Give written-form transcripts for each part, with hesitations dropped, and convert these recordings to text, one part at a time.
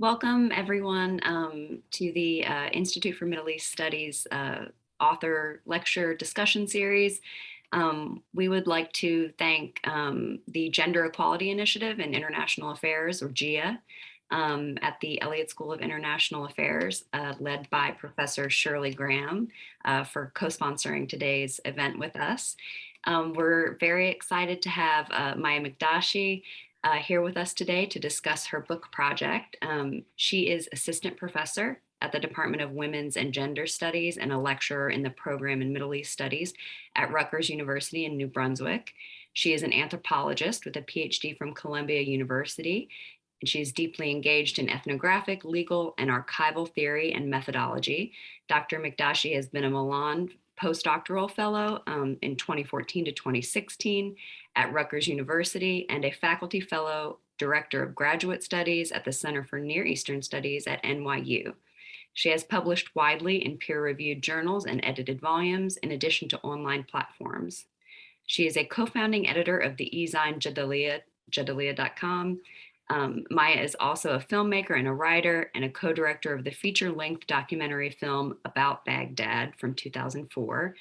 Welcome everyone to the Institute for Middle East Studies author lecture discussion series. We would like to thank the Gender Equality Initiative in International Affairs, or GIA, at the Elliott School of International Affairs, led by Professor Shirley Graham, for co-sponsoring today's event with us. We're very excited to have Maya Mikdashi here with us today to discuss her book project. She is assistant professor at the Department of Women's and Gender Studies and a lecturer in the program in Middle East Studies at Rutgers University in New Brunswick. She is an anthropologist with a PhD from Columbia University, and she is deeply engaged in ethnographic, legal, and archival theory and methodology. Dr. Mikdashi has been a Milan postdoctoral fellow in 2014 to 2016 at Rutgers University and a faculty fellow director of graduate studies at the Center for Near Eastern Studies at NYU. She has published widely in peer-reviewed journals and edited volumes, in addition to online platforms. She is a co-founding editor of the e-zine Jadaliya.com. Maya is also a filmmaker and a writer and a co-director of the feature-length documentary film About Baghdad from 2004,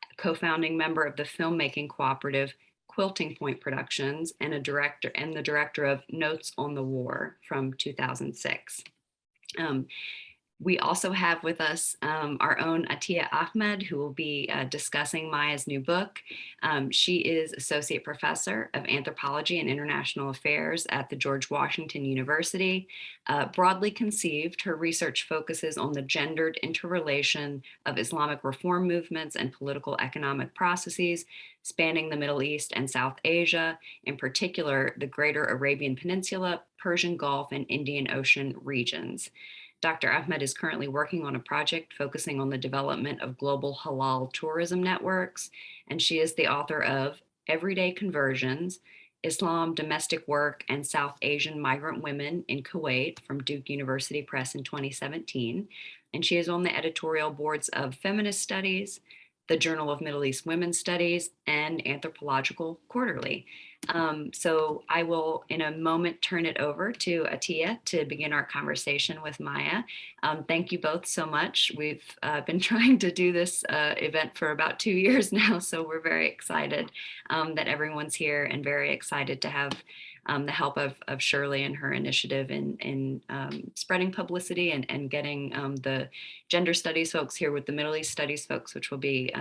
a co-founding member of the filmmaking cooperative Quilting Point Productions, and the director of Notes on the War from 2006. We also have with us our own Attiya Ahmad, who will be discussing Maya's new book. She is Associate Professor of Anthropology and International Affairs at the George Washington University. Broadly conceived, her research focuses on the gendered interrelation of Islamic reform movements and political economic processes spanning the Middle East and South Asia, in particular the Greater Arabian Peninsula, Persian Gulf, and Indian Ocean regions. Dr. Ahmed is currently working on a project focusing on the development of global halal tourism networks, and she is the author of Everyday Conversions, Islam, Domestic Work, and South Asian Migrant Women in Kuwait from Duke University Press in 2017. And she is on the editorial boards of Feminist Studies, the Journal of Middle East Women's Studies, and Anthropological Quarterly. So I will, in a moment, turn it over to Attiya to begin our conversation with Maya. Thank you both so much. We've been trying to do this event for about 2 years now, so we're very excited that everyone's here and very excited to have the help of Shirley and her initiative in spreading publicity and getting the gender studies folks here with the Middle East studies folks, which will be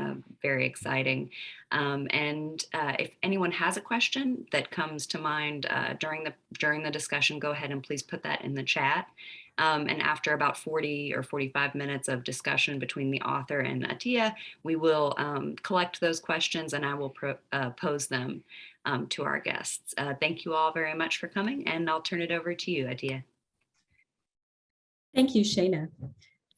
very exciting. If anyone has a question that comes to mind during the discussion, go ahead and please put that in the chat. And after about 40 or 45 minutes of discussion between the author and Attiya, we will collect those questions and I will pose them to our guests. Thank you all very much for coming, and I'll turn it over to you, Attiya. Thank you, Shana.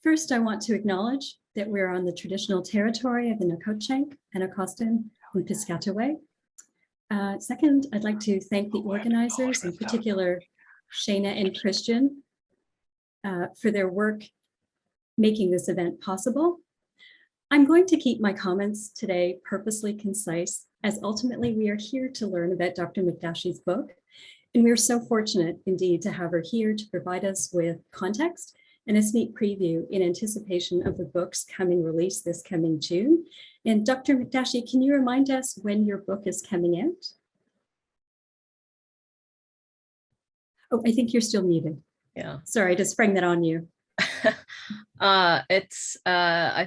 First, I want to acknowledge that we're on the traditional territory of the Nacotchtank, Anacostan, and Piscataway. Second, I'd like to thank the organizers, in particular Shana and Christian, for their work making this event possible. I'm going to keep my comments today purposely concise, as ultimately we are here to learn about Dr. Mikdashi's book. And we're so fortunate indeed to have her here to provide us with context and a sneak preview in anticipation of the book's coming release this coming June. And Dr. Mikdashi, can you remind us when your book is coming out? Oh, I think you're still muted. Yeah. Sorry to spring that on you. I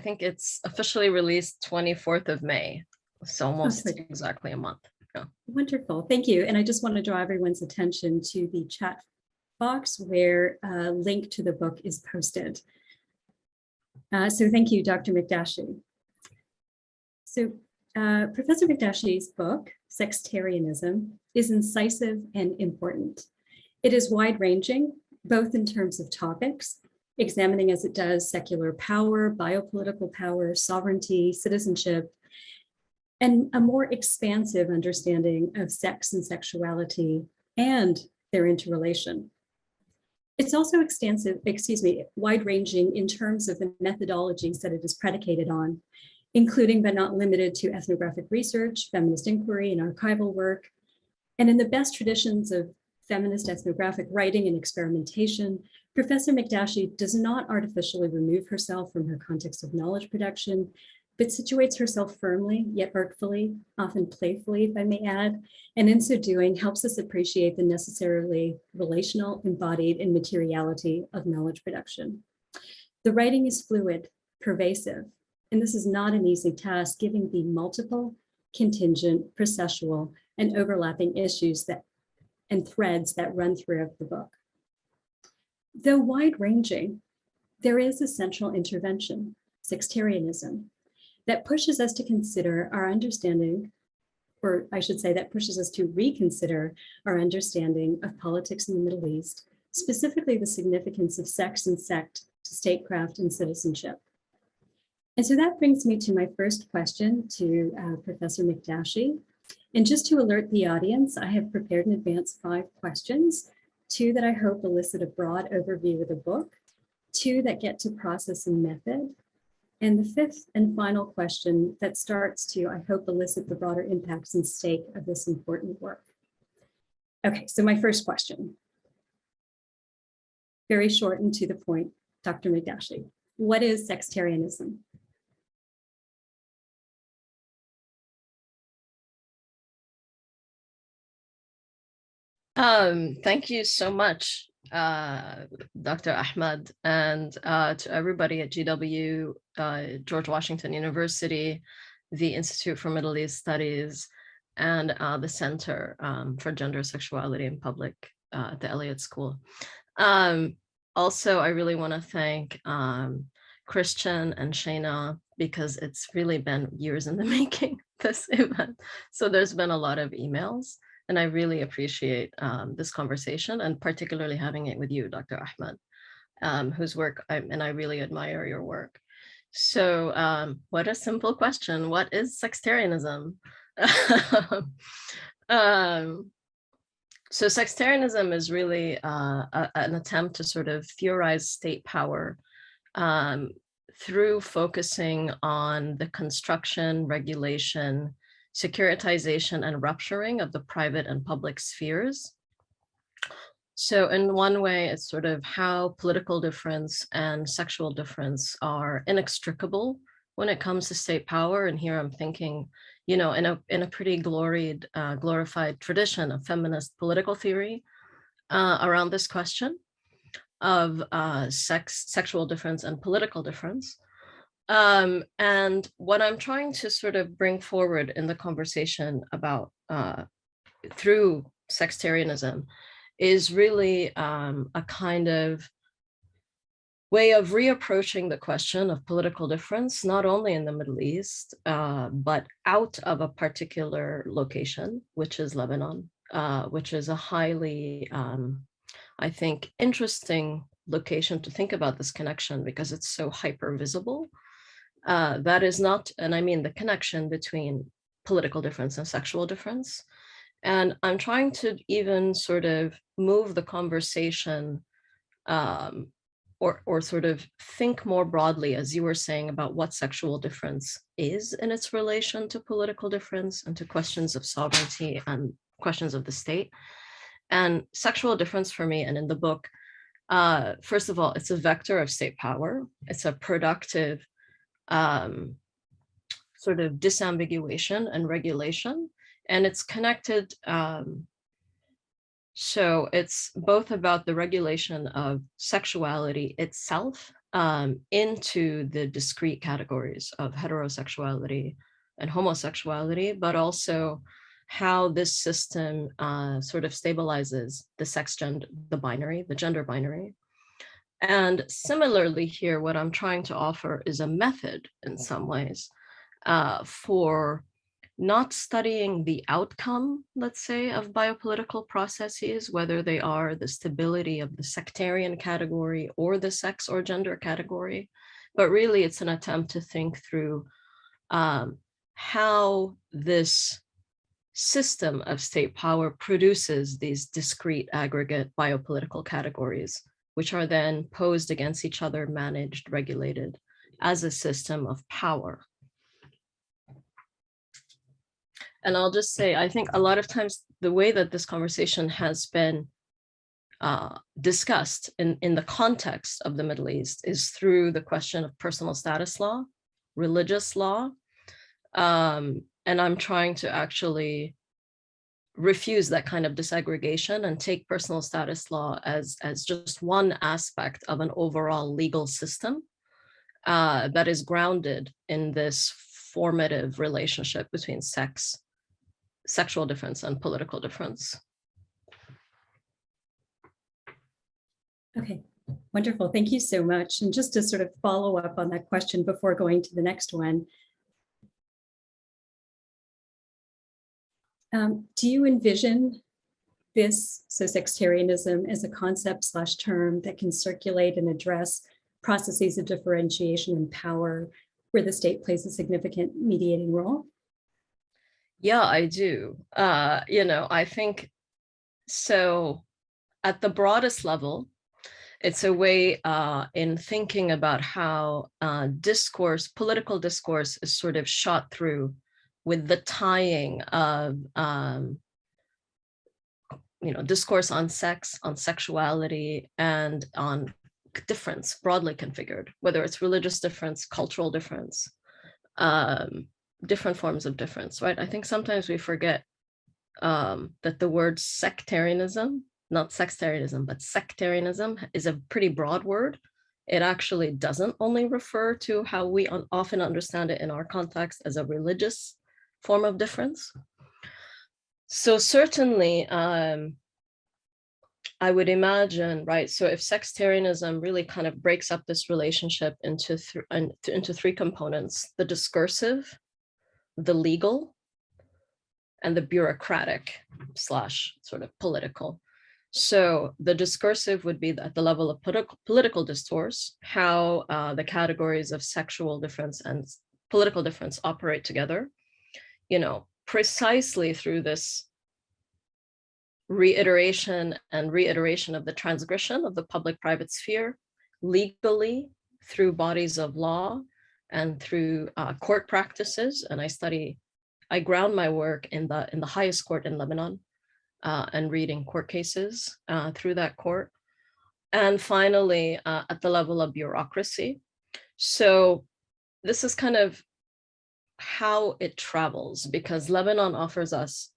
think it's officially released 24th of May. So almost exactly a month. Yeah. Wonderful, thank you. And I just want to draw everyone's attention to the chat box where a link to the book is posted. So thank you, Dr. Mikdashi. So Professor Mikdashi's book, Sextarianism, is incisive and important. It is wide-ranging, both in terms of topics, examining as it does secular power, biopolitical power, sovereignty, citizenship, and a more expansive understanding of sex and sexuality and their interrelation. It's also wide-ranging in terms of the methodologies that it is predicated on, including but not limited to ethnographic research, feminist inquiry, and archival work. And in the best traditions of feminist ethnographic writing and experimentation, Professor Mikdashi does not artificially remove herself from her context of knowledge production, but situates herself firmly, yet artfully, often playfully, if I may add, and in so doing helps us appreciate the necessarily relational, embodied, and materiality of knowledge production. The writing is fluid, pervasive, and this is not an easy task given the multiple, contingent, processual, and overlapping issues and threads that run through the book. Though wide-ranging, there is a central intervention, sectarianism, that pushes us to consider our understanding, or I should say that pushes us to reconsider our understanding of politics in the Middle East, specifically the significance of sex and sect to statecraft and citizenship. And so that brings me to my first question to Professor Mikdashi. And just to alert the audience, I have prepared in advance 5 questions, 2 that I hope elicit a broad overview of the book, 2 that get to process and method, and the 5th and final question that starts to, I hope, elicit the broader impacts and stake of this important work. Okay, so my first question. Very short and to the point, Dr. Mikdashi. What is sextarianism? Thank you so much, Dr. Ahmad, and to everybody at GW, George Washington University, the Institute for Middle East Studies, and the Center for Gender, Sexuality, and Public at the Elliott School. Also, I really want to thank Christian and Shayna, because it's really been years in the making, this event. So there's been a lot of emails. And I really appreciate this conversation, and particularly having it with you, Dr. Ahmad, whose work, and I really admire your work. So what a simple question. What is sectarianism? So sectarianism is really an attempt to sort of theorize state power through focusing on the construction, regulation, securitization, and rupturing of the private and public spheres. So in one way, it's sort of how political difference and sexual difference are inextricable when it comes to state power. And here I'm thinking, you know, in a pretty glorified tradition of feminist political theory around this question of sexual difference and political difference. And what I'm trying to sort of bring forward in the conversation about through sectarianism is really a kind of way of reapproaching the question of political difference, not only in the Middle East, but out of a particular location, which is Lebanon, which is a highly, I think, interesting location to think about this connection because it's so hyper visible. That is not, and I mean the connection between political difference and sexual difference. And I'm trying to even sort of move the conversation or sort of think more broadly, as you were saying, about what sexual difference is in its relation to political difference and to questions of sovereignty and questions of the state. And sexual difference for me, and in the book, first of all, it's a vector of state power. It's a productive sort of disambiguation and regulation, and it's connected. So it's both about the regulation of sexuality itself into the discrete categories of heterosexuality and homosexuality, but also how this system sort of stabilizes the the gender binary. And similarly here, what I'm trying to offer is a method in some ways for not studying the outcome, let's say, of biopolitical processes, whether they are the stability of the sectarian category or the sex or gender category, but really it's an attempt to think through how this system of state power produces these discrete aggregate biopolitical categories, which are then posed against each other, managed, regulated as a system of power. And I'll just say, I think a lot of times the way that this conversation has been discussed in the context of the Middle East is through the question of personal status law, religious law, and I'm trying to actually refuse that kind of disaggregation and take personal status law as just one aspect of an overall legal system that is grounded in this formative relationship between sex, sexual difference, and political difference. Okay, wonderful. Thank you so much. And just to sort of follow up on that question before going to the next one, do you envision this, so sectarianism, as a concept / term that can circulate and address processes of differentiation and power where the state plays a significant mediating role? Yeah, I do. I think so. At the broadest level, it's a way in thinking about how political discourse is sort of shot through with the tying of discourse on sex, on sexuality, and on difference, broadly configured, whether it's religious difference, cultural difference, different forms of difference, right? I think sometimes we forget that the word sectarianism, not sextarianism, but sectarianism is a pretty broad word. It actually doesn't only refer to how we often understand it in our context as a religious form of difference. So certainly, I would imagine, right? So if sectarianism really kind of breaks up this relationship into three components: the discursive, the legal, and the bureaucratic / sort of political. So the discursive would be at the level of political discourse, how the categories of sexual difference and political difference operate together, precisely through this reiteration of the transgression of the public-private sphere, legally through bodies of law and through court practices. And I ground my work in the highest court in Lebanon, and reading court cases through that court. And finally, at the level of bureaucracy. So this is kind of how it travels, because Lebanon offers us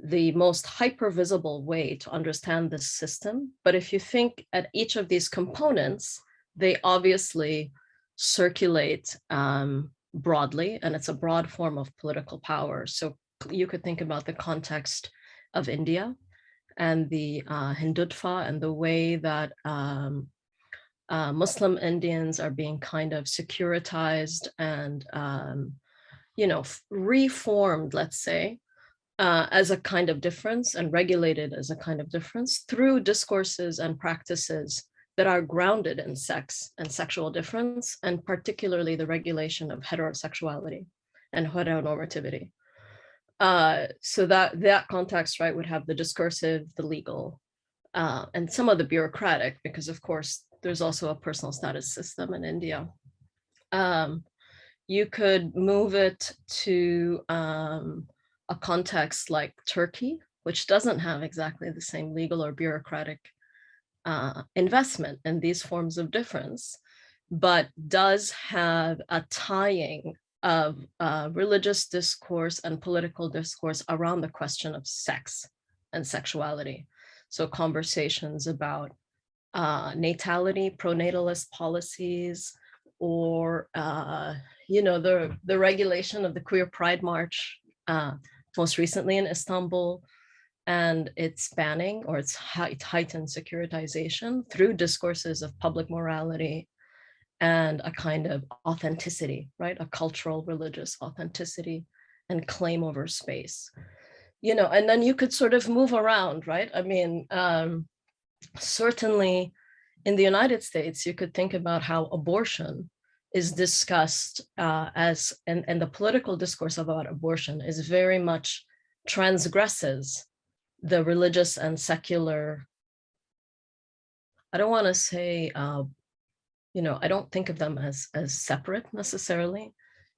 the most hyper-visible way to understand this system. But if you think at each of these components, they obviously circulate broadly, and it's a broad form of political power. So you could think about the context of India and the Hindutva and the way that Muslim Indians are being kind of securitized and reformed, let's say, as a kind of difference and regulated as a kind of difference through discourses and practices that are grounded in sex and sexual difference, and particularly the regulation of heterosexuality and heteronormativity. So that context, right, would have the discursive, the legal, and some of the bureaucratic, because of course there's also a personal status system in India. You could move it to a context like Turkey, which doesn't have exactly the same legal or bureaucratic investment in these forms of difference, but does have a tying of religious discourse and political discourse around the question of sex and sexuality. So conversations about natality, pronatalist policies, or the regulation of the Queer Pride March, most recently in Istanbul, and its banning or its heightened securitization through discourses of public morality and a kind of authenticity, right? A cultural, religious authenticity and claim over space. And then you could sort of move around, right? I mean, certainly in the United States, you could think about how abortion is discussed and the political discourse about abortion is very much transgresses the religious and secular. I don't want to say, I don't think of them as separate necessarily,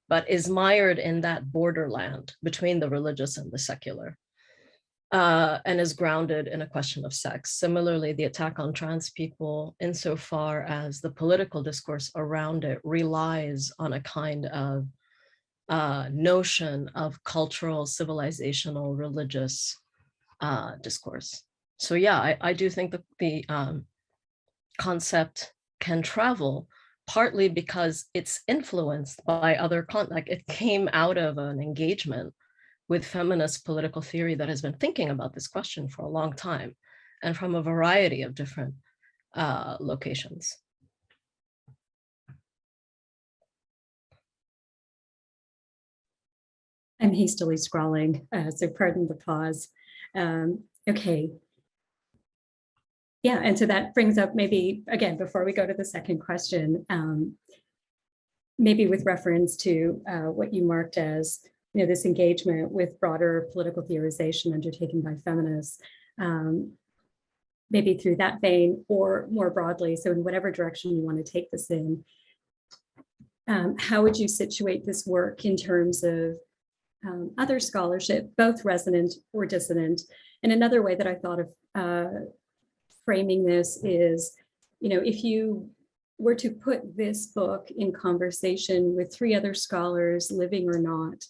but is mired in that borderland between the religious and the secular. and is grounded in a question of sex. Similarly, the attack on trans people, insofar as the political discourse around it relies on a kind of notion of cultural, civilizational, religious discourse. So yeah, I do think that the concept can travel, partly because it's influenced by other like it came out of an engagement with feminist political theory that has been thinking about this question for a long time, and from a variety of different locations. I'm hastily scrawling, so pardon the pause. Okay. Yeah, and so that brings up maybe, again, before we go to the second question, maybe with reference to what you marked as, this engagement with broader political theorization undertaken by feminists, maybe through that vein or more broadly, so in whatever direction you want to take this in, how would you situate this work in terms of other scholarship, both resonant or dissonant? And another way that I thought of framing this is, if you were to put this book in conversation with 3 other scholars, living or not,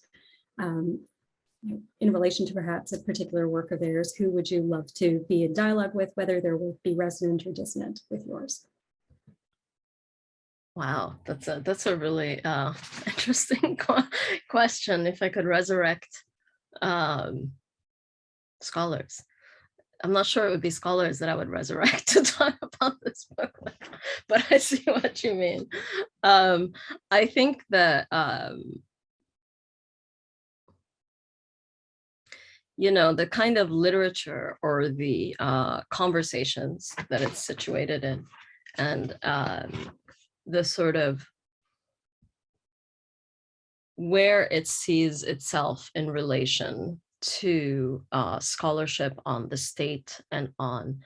in relation to perhaps a particular work of theirs, who would you love to be in dialogue with, whether there will be resonant or dissonant with yours? Wow, that's a really interesting question. If I could resurrect scholars, I'm not sure it would be scholars that I would resurrect to talk about this book, but I see what you mean. I think that the kind of literature or the conversations that it's situated in, and the sort of where it sees itself in relation to scholarship on the state and on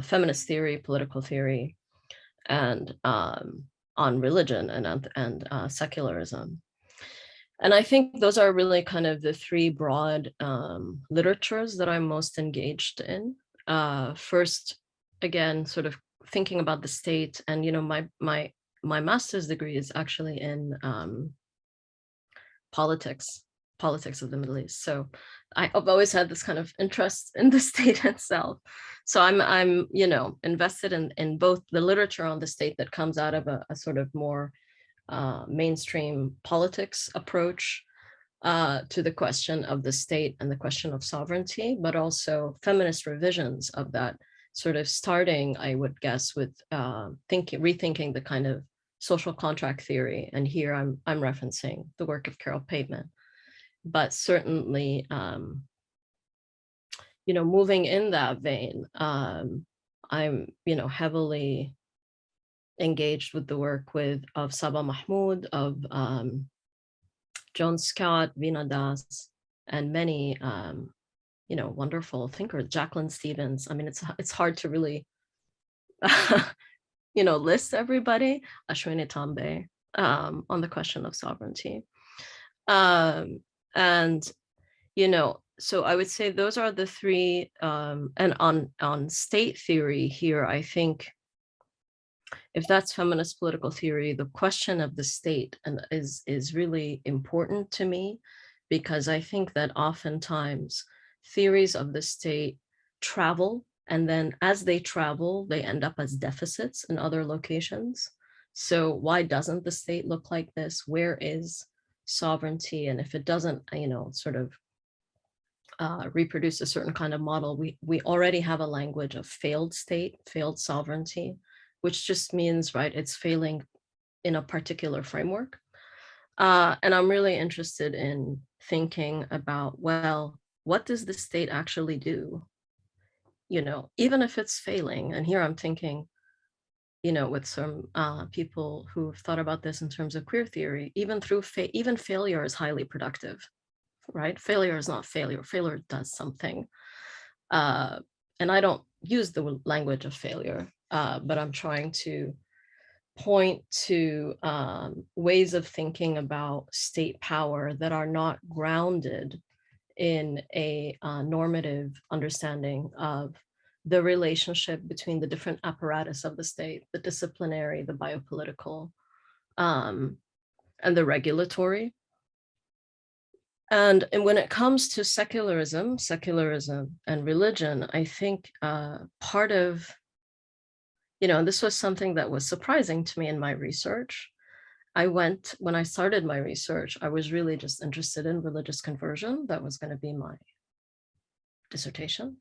feminist theory, political theory, and on religion and secularism. And I think those are really kind of the 3 broad literatures that I'm most engaged in. First, again, sort of thinking about the state, and my master's degree is actually in politics of the Middle East. So I've always had this kind of interest in the state itself. So I'm invested in both the literature on the state that comes out of a sort of more mainstream politics approach to the question of the state and the question of sovereignty, but also feminist revisions of that, sort of starting, I would guess, with rethinking the kind of social contract theory. And here I'm referencing the work of Carol Pateman, but certainly, moving in that vein, I'm, heavily engaged with the work of Saba Mahmood, of Joan Scott, Vina Das, and many, wonderful thinkers, Jacqueline Stevens. I mean, it's hard to really, list everybody, Ashwini Tambe, on the question of sovereignty. And, so I would say those are the 3, and on state theory here, I think, if that's feminist political theory, the question of the state is really important to me, because I think that oftentimes theories of the state travel, and then as they travel, they end up as deficits in other locations. So why doesn't the state look like this? Where is sovereignty? And if it doesn't, sort of reproduce a certain kind of model, we already have a language of failed state, failed sovereignty, which just means, right, it's failing in a particular framework. And I'm really interested in thinking about, well, what does the state actually do? Even if it's failing, and here I'm thinking, with some people who've thought about this in terms of queer theory, even failure is highly productive, right? Failure is not failure. Failure does something. And I don't use the language of failure, but I'm trying to point to ways of thinking about state power that are not grounded in a normative understanding of the relationship between the different apparatus of the state, the disciplinary, the biopolitical, and the regulatory. And when it comes to secularism and religion, I think part of, this was something that was surprising to me in my research. When I started my research, I was really just interested in religious conversion. That was going to be my dissertation.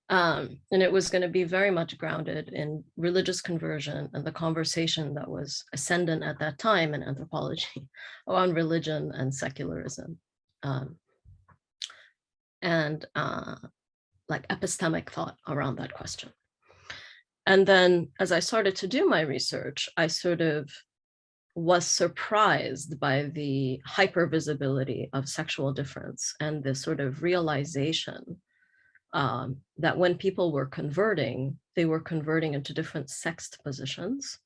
And it was going to be very much grounded in religious conversion and the conversation that was ascendant at that time in anthropology around religion and secularism. And like epistemic thought around that question. And then as I started to do my research, I sort of was surprised by the hypervisibility of sexual difference and the sort of realization that when people were converting, they were converting into different sexed positions,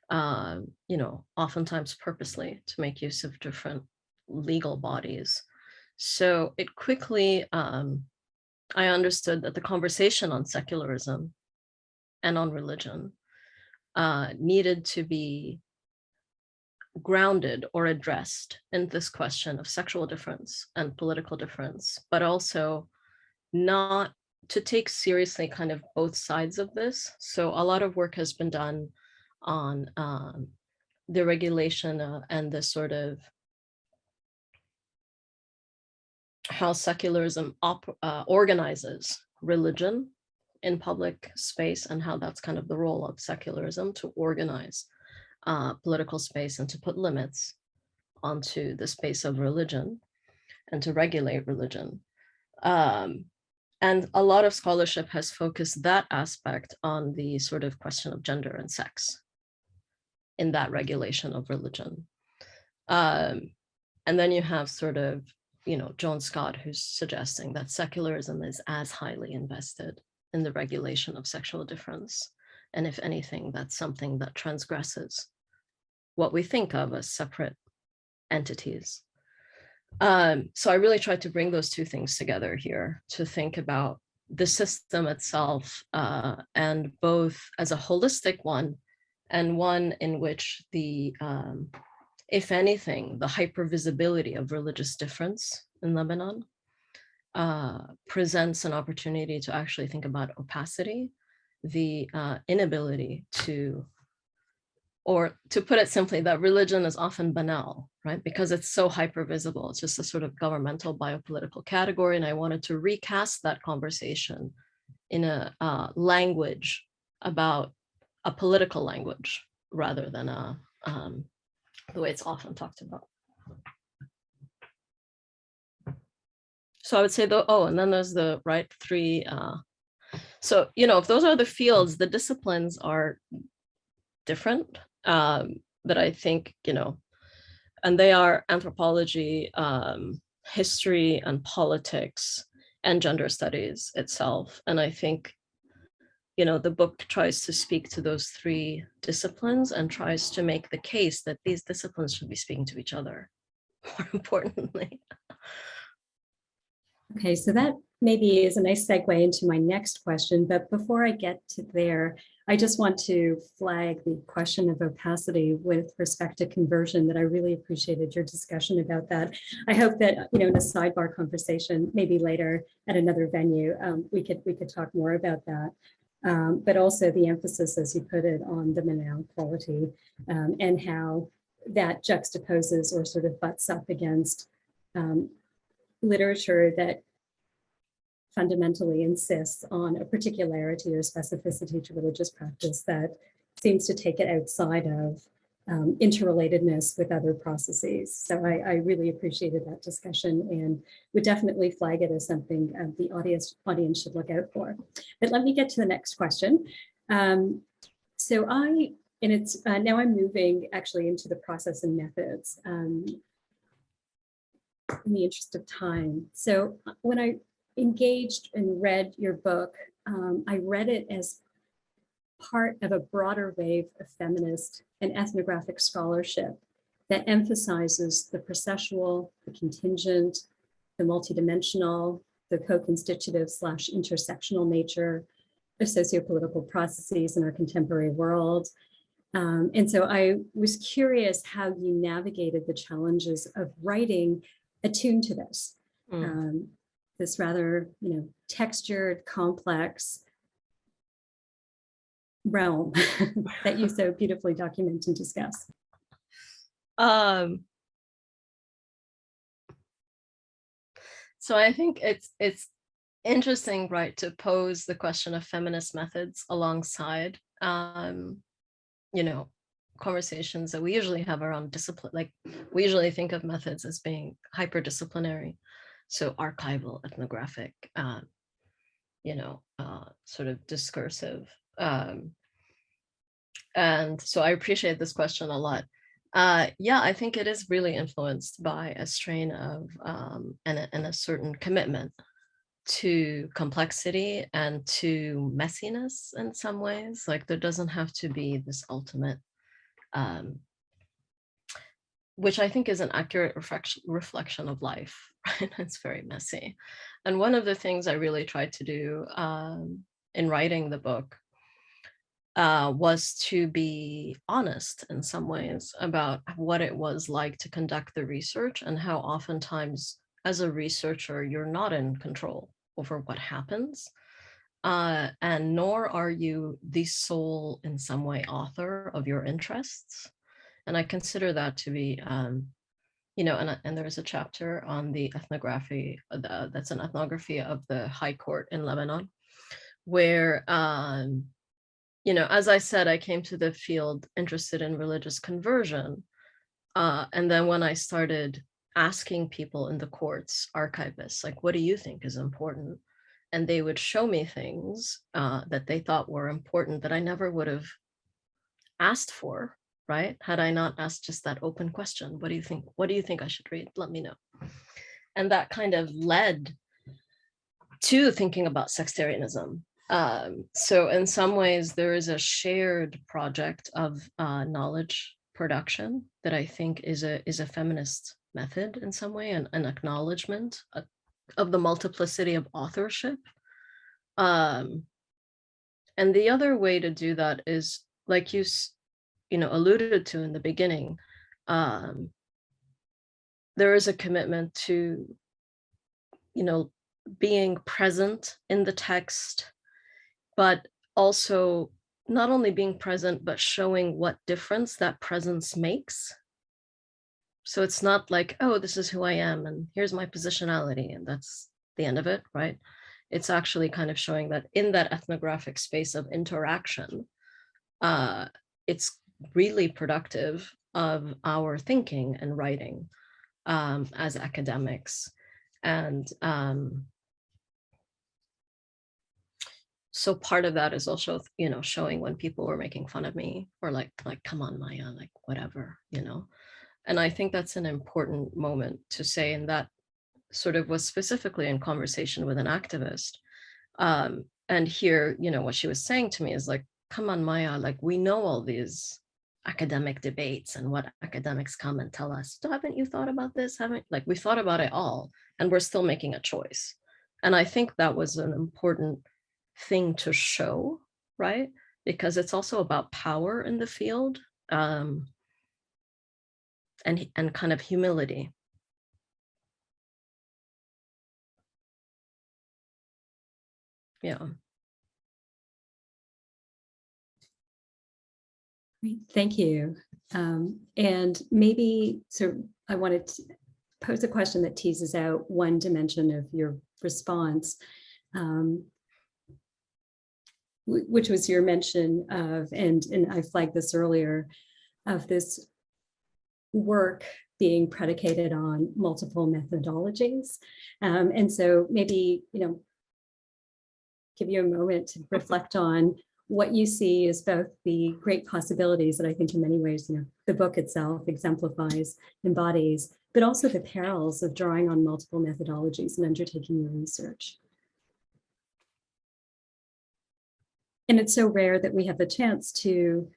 oftentimes purposely to make use of different legal bodies. So it quickly, I understood that the conversation on secularism and on religion needed to be grounded or addressed in this question of sexual difference and political difference, but also not to take seriously kind of both sides of this. So a lot of work has been done on the regulation and the sort of how secularism organizes religion in public space, and how that's kind of the role of secularism to organize political space and to put limits onto the space of religion and to regulate religion. And a lot of scholarship has focused that aspect on the sort of question of gender and sex in that regulation of religion. And then you have sort of, John Scott, who's suggesting that secularism is as highly invested in the regulation of sexual difference. And if anything, that's something that transgresses what we think of as separate entities. So I really tried to bring those two things together here to think about the system itself, and both as a holistic one and one in which the, if anything, the hypervisibility of religious difference in Lebanon presents an opportunity to actually think about opacity, the inability to, or to put it simply, that religion is often banal, right? Because it's so hypervisible. It's just a sort of governmental biopolitical category. And I wanted to recast that conversation in a language about a political language rather than the way it's often talked about. So I would say, and then there's the three. So, if those are the fields, the disciplines are different, but I think, and they are anthropology, history and politics, and gender studies itself. And I think, the book tries to speak to those three disciplines and tries to make the case that these disciplines should be speaking to each other, more importantly. Okay, so that maybe is a nice segue into my next question, but before I get to there, I just want to flag the question of opacity with respect to conversion, that I really appreciated your discussion about that. I hope that, in a sidebar conversation, maybe later at another venue, we could talk more about that. But also the emphasis, as you put it, on the Manal quality, and how that juxtaposes or sort of butts up against literature that fundamentally insists on a particularity or specificity to religious practice that seems to take it outside of interrelatedness with other processes. So I really appreciated that discussion and would definitely flag it as something the audience should look out for. But let me get to the next question. So now I'm moving actually into the process and methods in the interest of time. So when I engaged and read your book, I read it as part of a broader wave of feminist and ethnographic scholarship that emphasizes the processual, the contingent, the multidimensional, the co-constitutive / intersectional nature of sociopolitical processes in our contemporary world. And so I was curious how you navigated the challenges of writing attuned to this, this rather, textured, complex realm that you so beautifully document and discuss. So I think it's interesting, right, to pose the question of feminist methods alongside, conversations that we usually have around discipline. Like, we usually think of methods as being hyperdisciplinary, so archival, ethnographic, sort of discursive. And so I appreciate this question a lot. Yeah, I think it is really influenced by a strain of and a certain commitment to complexity and to messiness in some ways. Like, there doesn't have to be this ultimate, which I think is an accurate reflection of life, right? It's very messy. And one of the things I really tried to do in writing the book was to be honest in some ways about what it was like to conduct the research, and how oftentimes as a researcher, you're not in control over what happens, and nor are you the sole, in some way, author of your interests. And I consider that to be, and there is a chapter on the ethnography, that's an ethnography of the High Court in Lebanon, where, as I said, I came to the field interested in religious conversion. And then when I started asking people in the courts, archivists, like, what do you think is important? And they would show me things that they thought were important that I never would have asked for, right? Had I not asked just that open question, what do you think? What do you think I should read? Let me know. And that kind of led to thinking about sectarianism. So in some ways, there is a shared project of knowledge production that I think is a feminist method in some way, and an acknowledgement of the multiplicity of authorship. And the other way to do that is, like you alluded to in the beginning, there is a commitment to, being present in the text, but also not only being present, but showing what difference that presence makes. So it's not like, oh, this is who I am, and here's my positionality, and that's the end of it, right? It's actually kind of showing that in that ethnographic space of interaction, it's really productive of our thinking and writing as academics. And so part of that is also, showing when people were making fun of me, or like, come on, Maya, like, whatever, And I think that's an important moment to say, and that sort of was specifically in conversation with an activist. And here, what she was saying to me is like, come on, Maya, like, we know all these academic debates and what academics come and tell us. Haven't you thought about this? We thought about it all, and we're still making a choice. And I think that was an important thing to show, right? Because it's also about power in the field, and kind of humility. Yeah. Great, thank you. And maybe, so I wanted to pose a question that teases out one dimension of your response, which was your mention of, and I flagged this earlier, of this work being predicated on multiple methodologies. And so maybe, give you a moment to reflect on what you see as both the great possibilities that I think in many ways, the book itself exemplifies, embodies, but also the perils of drawing on multiple methodologies and undertaking your research. And it's so rare that we have the chance to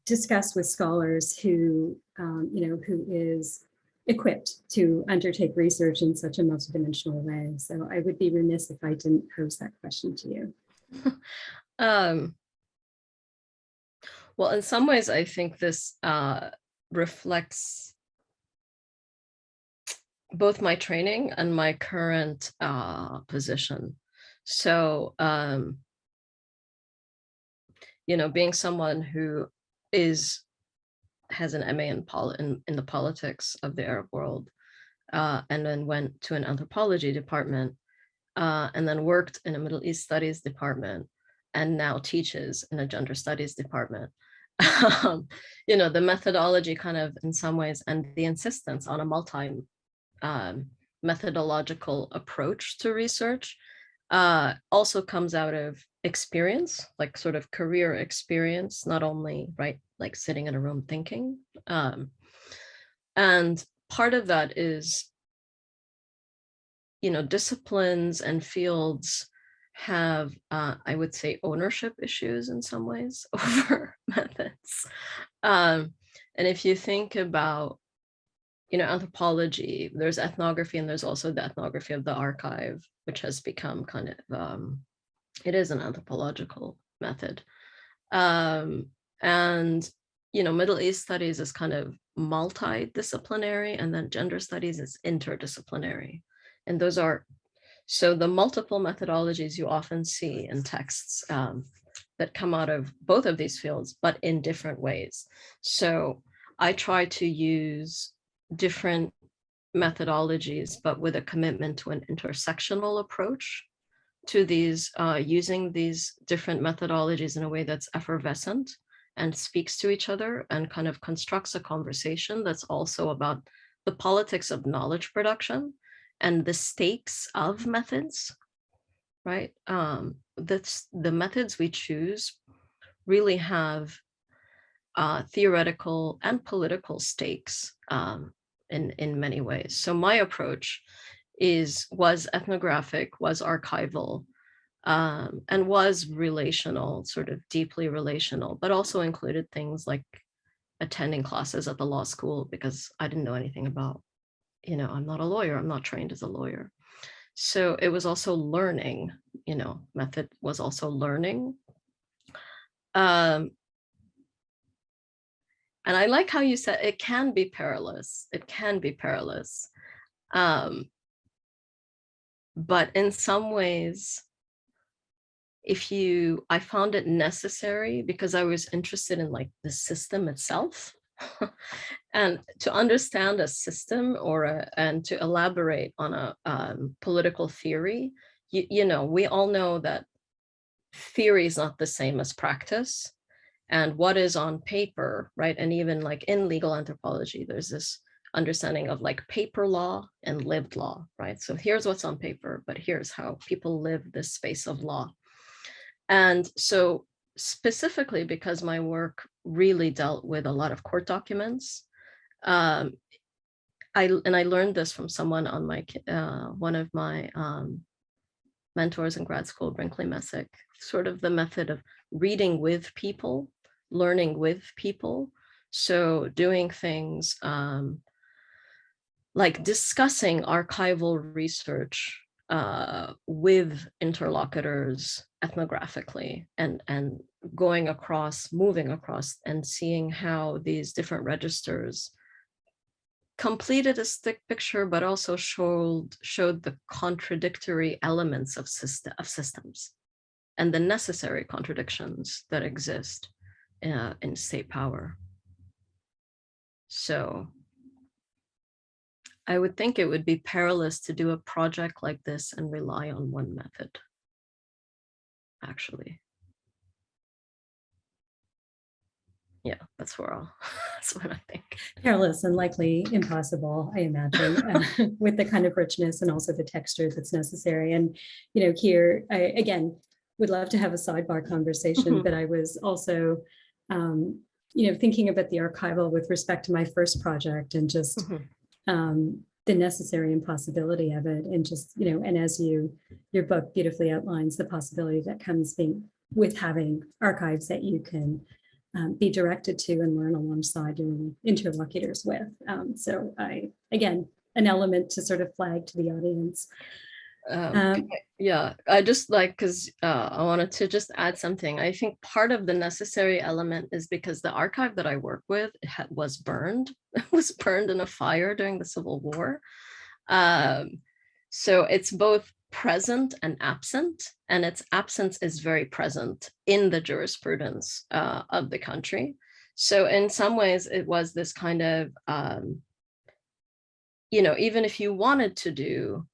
discuss with scholars who is equipped to undertake research in such a multidimensional way. So I would be remiss if I didn't pose that question to you. Well, in some ways, I think this reflects both my training and my current position. So, you know, being someone who has an MA in the politics of the Arab world, and then went to an anthropology department, and then worked in a Middle East studies department, and now teaches in a gender studies department. You know, the methodology kind of, in some ways, and the insistence on a methodological approach to research also comes out of experience, like sort of career experience, not only, right, like sitting in a room thinking. And part of that is, you know, disciplines and fields have, I would say, ownership issues in some ways over methods. And if you think about, you know, anthropology, there's ethnography, and there's also the ethnography of the archive, which has become kind of, it is an anthropological method. And, you know, Middle East studies is kind of multidisciplinary, and then gender studies is interdisciplinary. And those are, so the multiple methodologies you often see in texts that come out of both of these fields, but in different ways. So I try to use different methodologies, but with a commitment to an intersectional approach to these, using these different methodologies in a way that's effervescent and speaks to each other and kind of constructs a conversation that's also about the politics of knowledge production and the stakes of methods, right? That's the methods we choose really have theoretical and political stakes in many ways. So my approach was ethnographic, was archival, and was relational, sort of deeply relational, but also included things like attending classes at the law school, because I didn't know anything about, you know, I'm not a lawyer, I'm not trained as a lawyer. So it was also learning, you know, method was also learning. And I like how you said it can be perilous. It can be perilous. But in some ways, I found it necessary because I was interested in like the system itself. And to understand a system and to elaborate on a political theory, you know, we all know that theory is not the same as practice. And what is on paper, right? And even like in legal anthropology, there's this understanding of like paper law and lived law, right? So here's what's on paper, but here's how people live this space of law. And so specifically because my work really dealt with a lot of court documents, I learned this from someone on my, one of my mentors in grad school, Brinkley Messick, sort of the method of reading with people, learning with people. So doing things like discussing archival research with interlocutors ethnographically, and going across, moving across, and seeing how these different registers completed a stick picture, but also showed the contradictory elements of systems and the necessary contradictions that exist in state power. So I would think it would be perilous to do a project like this and rely on one method, actually. Yeah, that's what I think. Perilous and likely impossible, I imagine, with the kind of richness and also the texture that's necessary. And, you know, here, I, again, would love to have a sidebar conversation, but I was also, you know, thinking about the archival with respect to my first project and just the necessary impossibility of it. And just, you know, and as your book beautifully outlines the possibility that comes with having archives that you can be directed to and learn alongside your interlocutors with. So again, an element to sort of flag to the audience. Yeah, I just like, because I wanted to just add something. I think part of the necessary element is because the archive that I work with was burned. It was burned in a fire during the Civil War. So it's both present and absent, and its absence is very present in the jurisprudence of the country. So in some ways, it was this kind of, even if you wanted to do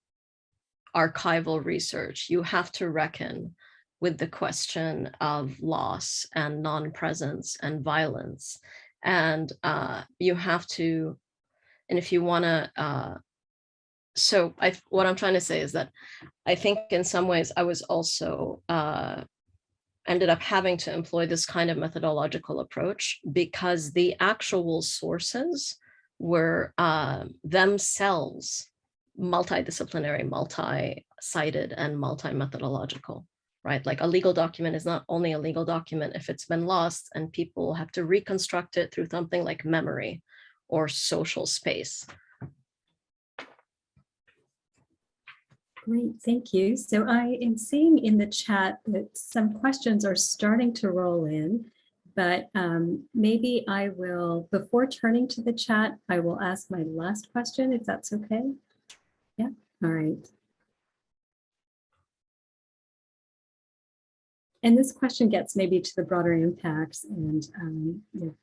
archival research, you have to reckon with the question of loss and non-presence and violence. And you have to, and if you want to, so what I'm trying to say is that I think in some ways I was also ended up having to employ this kind of methodological approach because the actual sources were themselves multidisciplinary, multi-sided, and multi-methodological, right? Like a legal document is not only a legal document if it's been lost and people have to reconstruct it through something like memory or social space. Great, thank you. So I am seeing in the chat that some questions are starting to roll in, but maybe I will, before turning to the chat, I will ask my last question, if that's okay. Yeah, all right. And this question gets maybe to the broader impacts and the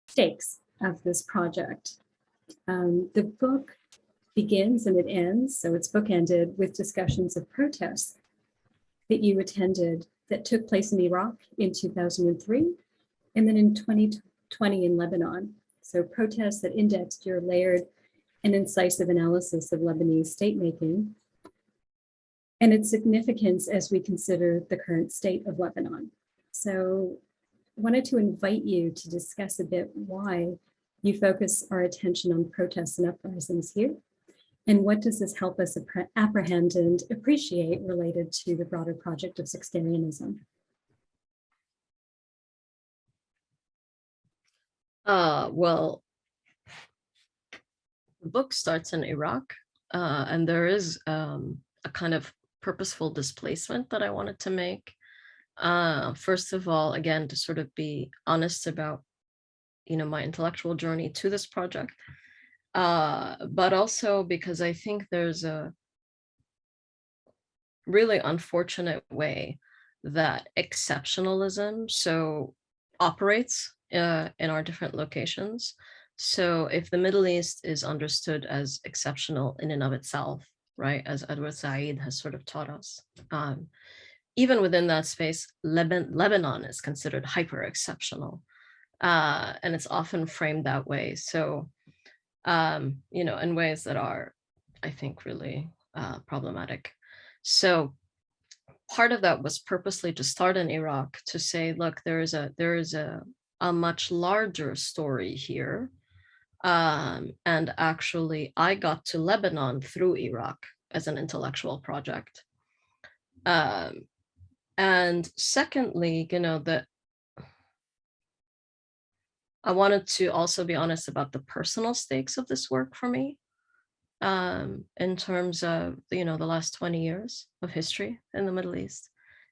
stakes of this project. The book begins and it ends, so it's bookended with discussions of protests that you attended that took place in Iraq in 2003 and then in 2020 in Lebanon. So protests that indexed your layered and incisive analysis of Lebanese state-making and its significance as we consider the current state of Lebanon. So I wanted to invite you to discuss a bit why you focus our attention on protests and uprisings here, and what does this help us apprehend and appreciate related to the broader project of sectarianism? Well, the book starts in Iraq, and there is a kind of purposeful displacement that I wanted to make. First of all, again, to sort of be honest about, my intellectual journey to this project, but also because I think there's a really unfortunate way that exceptionalism operates in our different locations. So if the Middle East is understood as exceptional in and of itself, right, as Edward Said has sort of taught us, even within that space, Lebanon is considered hyper-exceptional, and it's often framed that way. So, in ways that are, I think, really problematic. So part of that was purposely to start in Iraq to say, look, there is a much larger story here. And actually, I got to Lebanon through Iraq as an intellectual project. And secondly, that I wanted to also be honest about the personal stakes of this work for me, in terms of, the last 20 years of history in the Middle East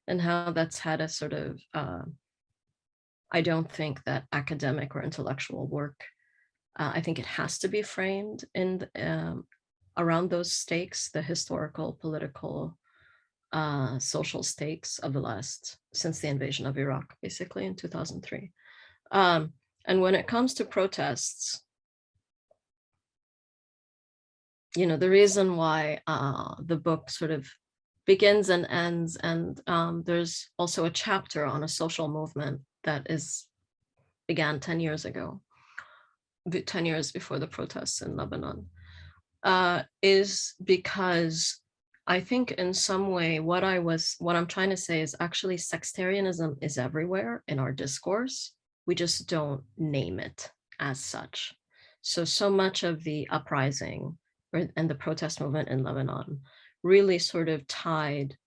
and how that's had a sort of, I don't think that academic or intellectual work, I think it has to be framed in around those stakes, the historical, political, social stakes of since the invasion of Iraq, basically in 2003. And when it comes to protests, the reason why the book sort of begins and ends, and there's also a chapter on a social movement that began 10 years ago, 10 years before the protests in Lebanon, is because I think in some way what I'm trying to say is actually sectarianism is everywhere in our discourse. We just don't name it as such. So much of the uprising and the protest movement in Lebanon really sort of tied,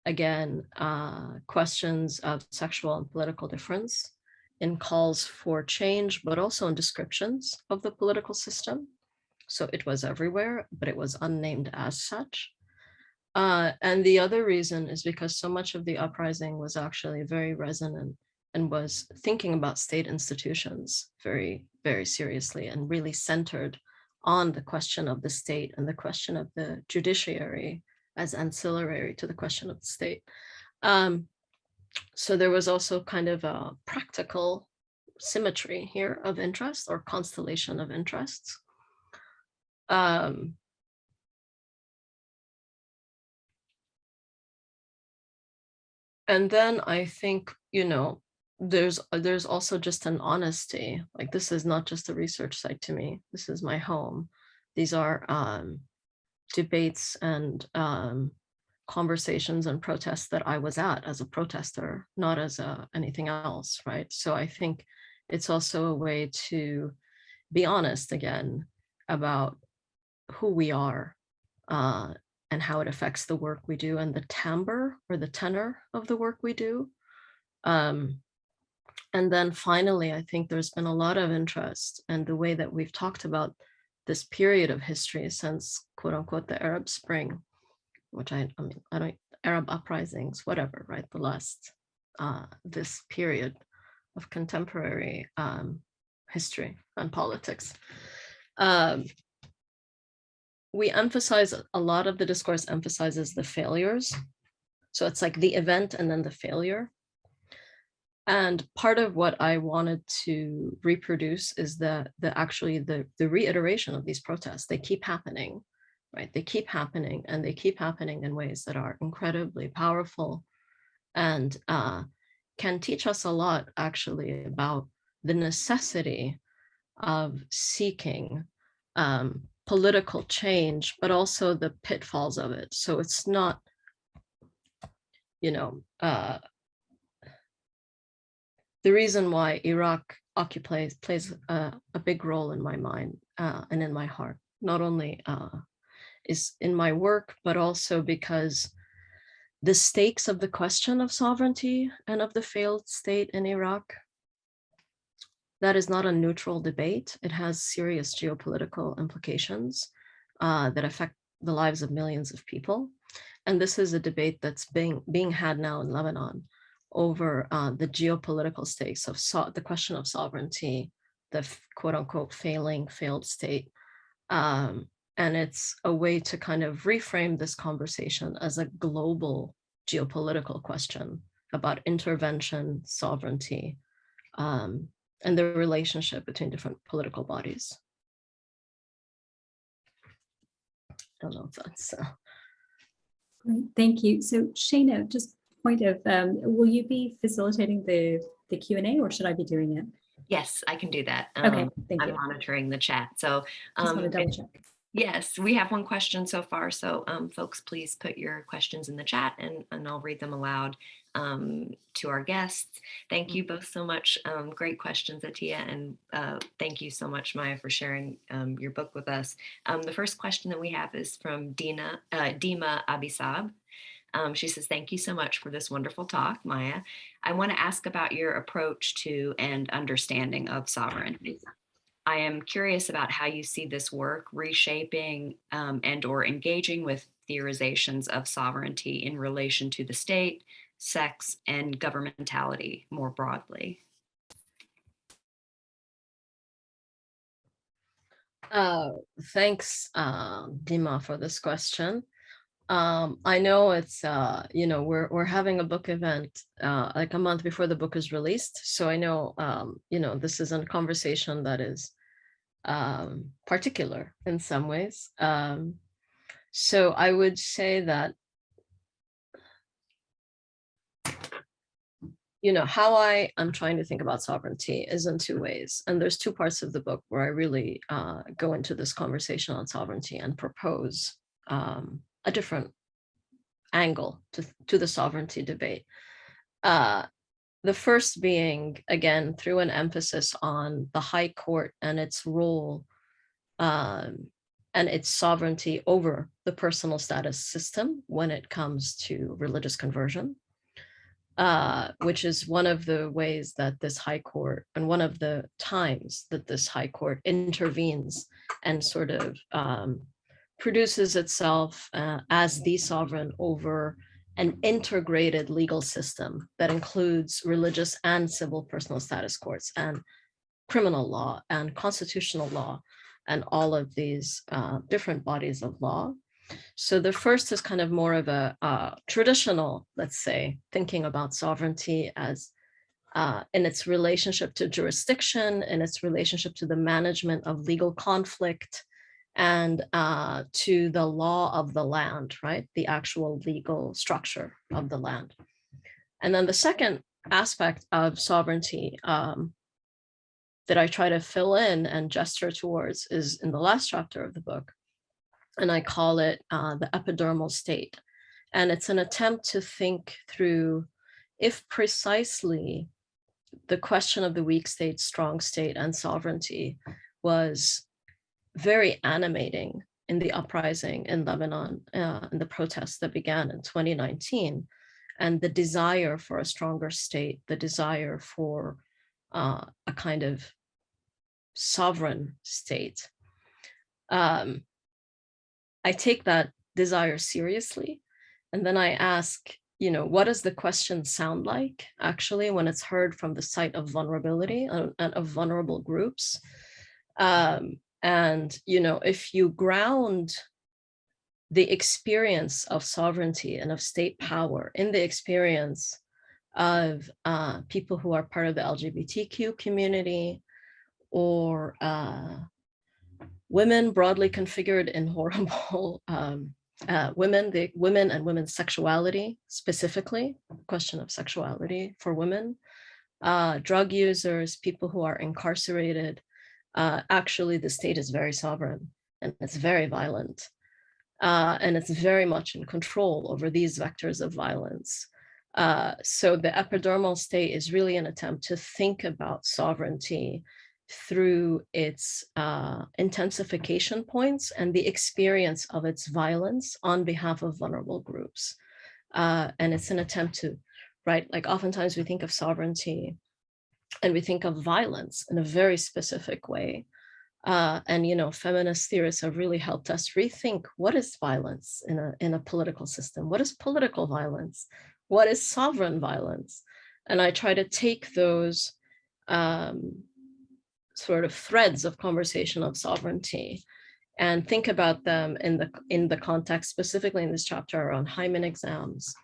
again, questions of sexual and political difference in calls for change, but also in descriptions of the political system. So it was everywhere, but it was unnamed as such. And the other reason is because so much of the uprising was actually very resonant and was thinking about state institutions very, very seriously and really centered on the question of the state and the question of the judiciary as ancillary to the question of the state. So there was also kind of a practical symmetry here of interest or constellation of interests. And then I think, you know, there's also just an honesty, like this is not just a research site to me, this is my home. These are debates and conversations and protests that I was at as a protester, not as anything else, right? So I think it's also a way to be honest again about who we are and how it affects the work we do and the timbre or the tenor of the work we do. And then finally, I think there's been a lot of interest in the way that we've talked about this period of history since, quote unquote, the Arab Spring, which I don't, Arab uprisings, whatever, right? The last, this period of contemporary history and politics. We emphasize, a lot of the discourse emphasizes the failures. So it's like the event and then the failure. And part of what I wanted to reproduce is actually the reiteration of these protests. They keep happening, right? They keep happening, and they keep happening in ways that are incredibly powerful and can teach us a lot actually about the necessity of seeking political change, but also the pitfalls of it. So it's not, you know, the reason why Iraq plays a big role in my mind and in my heart, not only is in my work, but also because the stakes of the question of sovereignty and of the failed state in Iraq, that is not a neutral debate. It has serious geopolitical implications that affect the lives of millions of people. And this is a debate that's being had now in Lebanon over the geopolitical stakes of the question of sovereignty, the quote unquote failed state. And it's a way to kind of reframe this conversation as a global geopolitical question about intervention, sovereignty, and the relationship between different political bodies. I don't know if that's... Great, thank you. So Shana, just point of, will you be facilitating the Q&A or should I be doing it? Yes, I can do that. Okay, thank you. I'm monitoring the chat. So just want to double check. Yes, we have one question so far. So folks, please put your questions in the chat and I'll read them aloud to our guests. Thank you both so much. Great questions, Attiya, and thank you so much, Maya, for sharing your book with us. The first question that we have is from Dima Abisab. She says, thank you so much for this wonderful talk, Maya. I want to ask about your approach to and understanding of sovereignty. I am curious about how you see this work reshaping and or engaging with theorizations of sovereignty in relation to the state, sex, and governmentality more broadly. Thanks, Dima, for this question. I know it's, you know, we're having a book event like a month before the book is released. So I know, you know, this is a conversation that is particular in some ways. So I would say that, you know, how I am trying to think about sovereignty is in two ways. And there's two parts of the book where I really go into this conversation on sovereignty and propose a different angle to the sovereignty debate. The first being, again, through an emphasis on the High Court and its role and its sovereignty over the personal status system when it comes to religious conversion. which is one of the ways that this high court, and one of the times that this high court intervenes and sort of produces itself as the sovereign over an integrated legal system that includes religious and civil personal status courts and criminal law and constitutional law and all of these different bodies of law. So the first is kind of more of a traditional, let's say, thinking about sovereignty as in its relationship to jurisdiction, in its relationship to the management of legal conflict, and to the law of the land, right? The actual legal structure of the land. And then the second aspect of sovereignty that I try to fill in and gesture towards is in the last chapter of the book. And I call it the epidermal state. And it's an attempt to think through if precisely the question of the weak state, strong state, and sovereignty was very animating in the uprising in Lebanon, in the protests that began in 2019, and the desire for a stronger state, the desire for a kind of sovereign state. I take that desire seriously. And then I ask, what does the question sound like actually when it's heard from the site of vulnerability and of vulnerable groups? And, if you ground the experience of sovereignty and of state power in the experience of people who are part of the LGBTQ community, or women broadly configured in horrible women and women's sexuality, specifically, question of sexuality for women, drug users, people who are incarcerated. Actually, the state is very sovereign and it's very violent. And it's very much in control over these vectors of violence. So the epidermal state is really an attempt to think about sovereignty through its intensification points and the experience of its violence on behalf of vulnerable groups. And it's an attempt to, right, like oftentimes we think of sovereignty and we think of violence in a very specific way. And feminist theorists have really helped us rethink what is violence in a political system. What is political violence? What is sovereign violence? And I try to take those sort of threads of conversation of sovereignty and think about them in the context, specifically in this chapter around Hyman exams.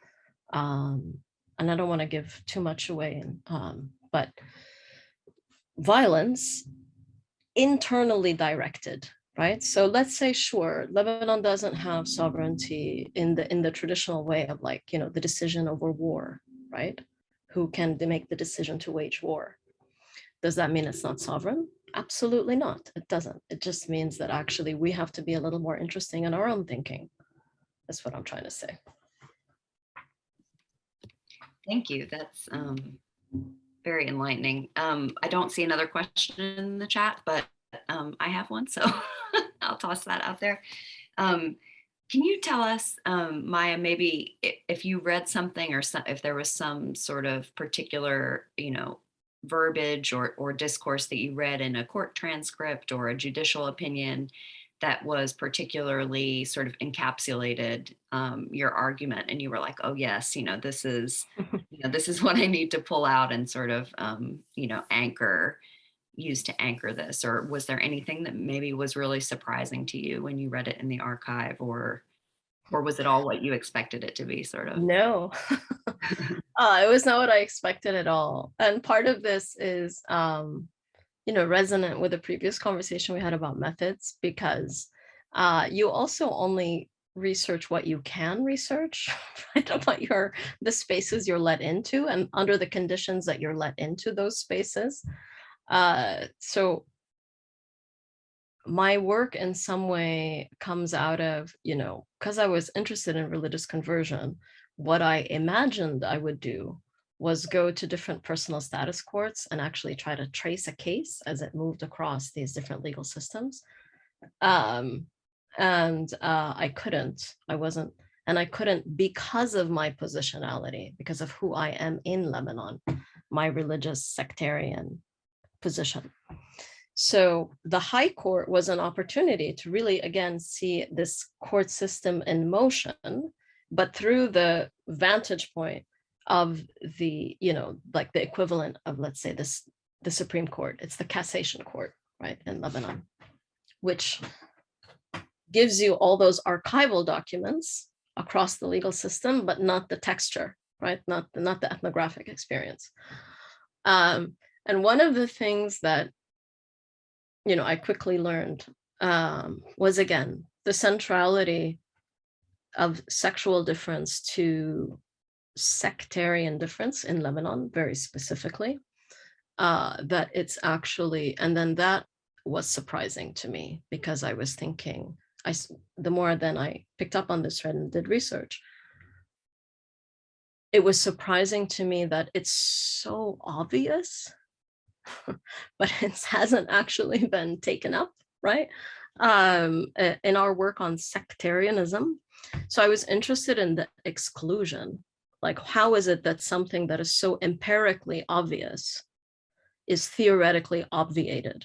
And I don't want to give too much away, but violence internally directed, right? So let's say, sure, Lebanon doesn't have sovereignty in the traditional way of the decision over war, right? Who can make the decision to wage war? Does that mean it's not sovereign? Absolutely not. It doesn't. It just means that actually we have to be a little more interesting in our own thinking. That's what I'm trying to say. Thank you. That's very enlightening. I don't see another question in the chat, but I have one, so I'll toss that out there. Can you tell us, Maya, maybe if you read something or if there was some sort of particular, verbiage or discourse that you read in a court transcript or a judicial opinion that was particularly sort of encapsulated your argument, and you were like, oh yes, this is what I need to pull out and sort of use to anchor this? Or was there anything that maybe was really surprising to you when you read it in the archive, or was it all what you expected it to be, sort of? No. It was not what I expected at all. And part of this is, resonant with the previous conversation we had about methods, because you also only research what you can research, right? About the spaces you're let into and under the conditions that you're let into those spaces. So my work in some way comes out of, because I was interested in religious conversion, what I imagined I would do was go to different personal status courts and actually try to trace a case as it moved across these different legal systems. And I couldn't, I wasn't. And I couldn't, because of my positionality, because of who I am in Lebanon, my religious sectarian position. So the High Court was an opportunity to really, again, see this court system in motion, but through the vantage point of the, like the equivalent of, let's say, the Supreme Court. It's the Cassation Court, right, in Lebanon, which gives you all those archival documents across the legal system, but not the texture, right? Not the ethnographic experience. And one of the things that, I quickly learned was, again, the centrality of sexual difference to sectarian difference in Lebanon, very specifically, that it's actually, and then that was surprising to me, because I was thinking, the more then I picked up on this thread and did research, it was surprising to me that it's so obvious, but it hasn't actually been taken up, right? In our work on sectarianism. So I was interested in the exclusion. Like, how is it that something that is so empirically obvious is theoretically obviated,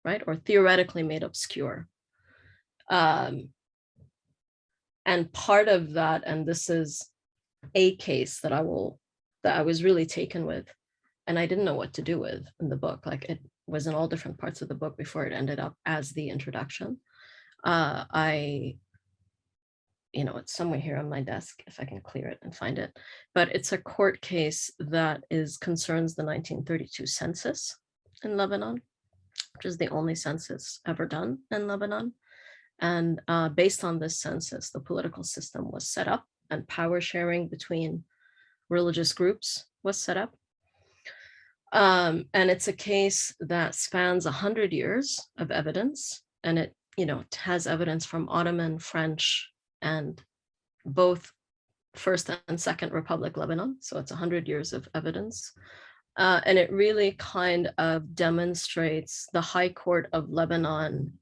right? Or theoretically made obscure. And part of that, and this is a case that I was really taken with, and I didn't know what to do with in the book. Like, it was in all different parts of the book before it ended up as the introduction. It's somewhere here on my desk, if I can clear it and find it, but it's a court case that concerns the 1932 census in Lebanon, which is the only census ever done in Lebanon. And based on this census, the political system was set up, and power sharing between religious groups was set up. And it's a case that spans 100 years of evidence, and it has evidence from Ottoman, French, and both First and Second Republic Lebanon. So it's 100 years of evidence. And it really kind of demonstrates the High Court of Lebanon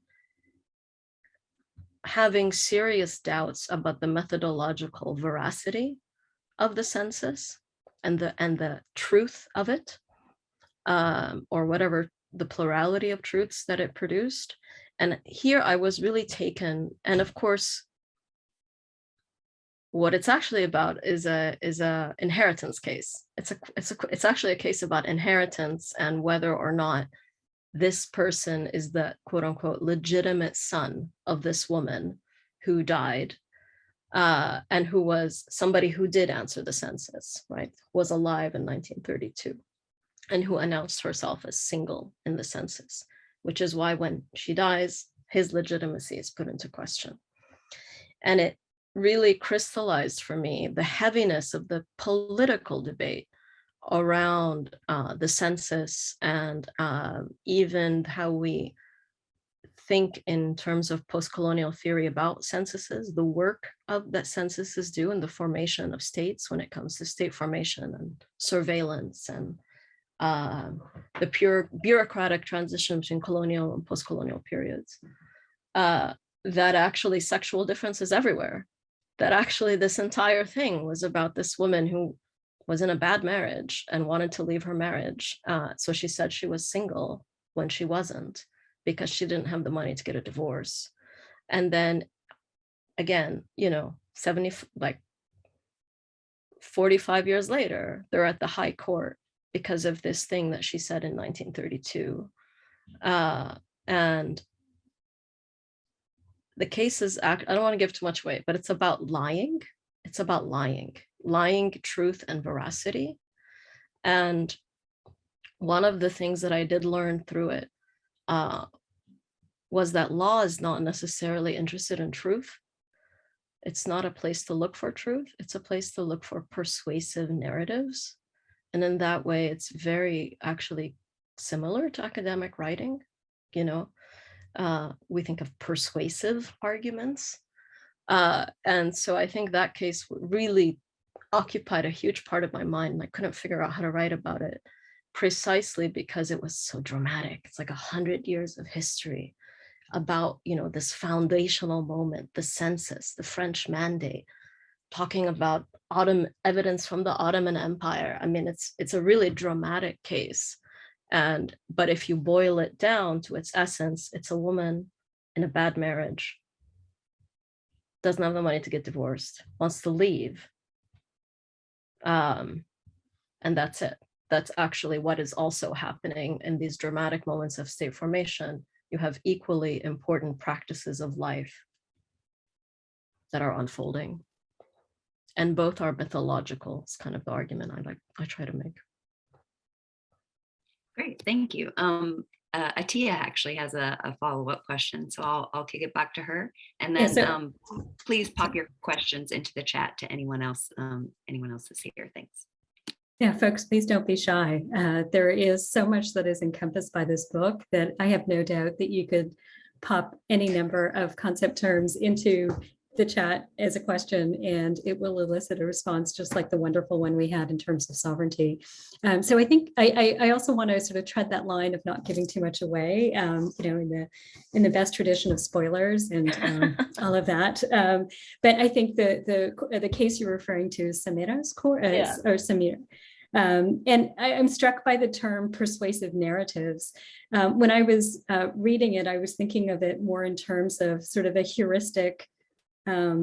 having serious doubts about the methodological veracity of the census and the truth of it, or whatever the plurality of truths that it produced. And here I was really taken, and of course, what it's actually about is a inheritance case. It's actually a case about inheritance and whether or not this person is the quote unquote legitimate son of this woman who died, and who was somebody who did answer the census, right? Was alive in 1932, and who announced herself as single in the census, which is why when she dies, his legitimacy is put into question. And it really crystallized for me the heaviness of the political debate around the census, and even how we think in terms of post-colonial theory about censuses, the work that censuses do in the formation of states when it comes to state formation and surveillance, and the pure bureaucratic transition between colonial and post-colonial periods, that actually sexual difference is everywhere, that actually this entire thing was about this woman who was in a bad marriage and wanted to leave her marriage. So she said she was single when she wasn't, because she didn't have the money to get a divorce. And then again, 45 years later, they're at the High Court because of this thing that she said in 1932. And the case is, I don't want to give too much weight, but it's about lying. It's about lying, truth, and veracity. And one of the things that I did learn through it was that law is not necessarily interested in truth. It's not a place to look for truth. It's a place to look for persuasive narratives. And in that way, it's very actually similar to academic writing. We think of persuasive arguments. And so I think that case really occupied a huge part of my mind, and I couldn't figure out how to write about it, precisely because it was so dramatic. It's like 100 years of history about, this foundational moment, the census, the French mandate, talking about evidence from the Ottoman Empire. I mean, it's a really dramatic case. But if you boil it down to its essence, it's a woman in a bad marriage, doesn't have the money to get divorced, wants to leave. And that's it. That's actually what is also happening in these dramatic moments of state formation. You have equally important practices of life that are unfolding. And both are mythological. It's kind of the argument I try to make. Great, thank you. Attiya actually has a follow-up question, so I'll kick it back to her, and then please pop your questions into the chat to anyone else that's here. Thanks. Yeah, folks, please don't be shy. There is so much that is encompassed by this book that I have no doubt that you could pop any number of concept terms into the chat as a question, and it will elicit a response, just like the wonderful one we had in terms of sovereignty. So I think I also want to sort of tread that line of not giving too much away, in the best tradition of spoilers and all of that. But I think the case you're referring to is Samira's court, or Samir. And I'm struck by the term persuasive narratives. When I was reading it, I was thinking of it more in terms of sort of a heuristic. I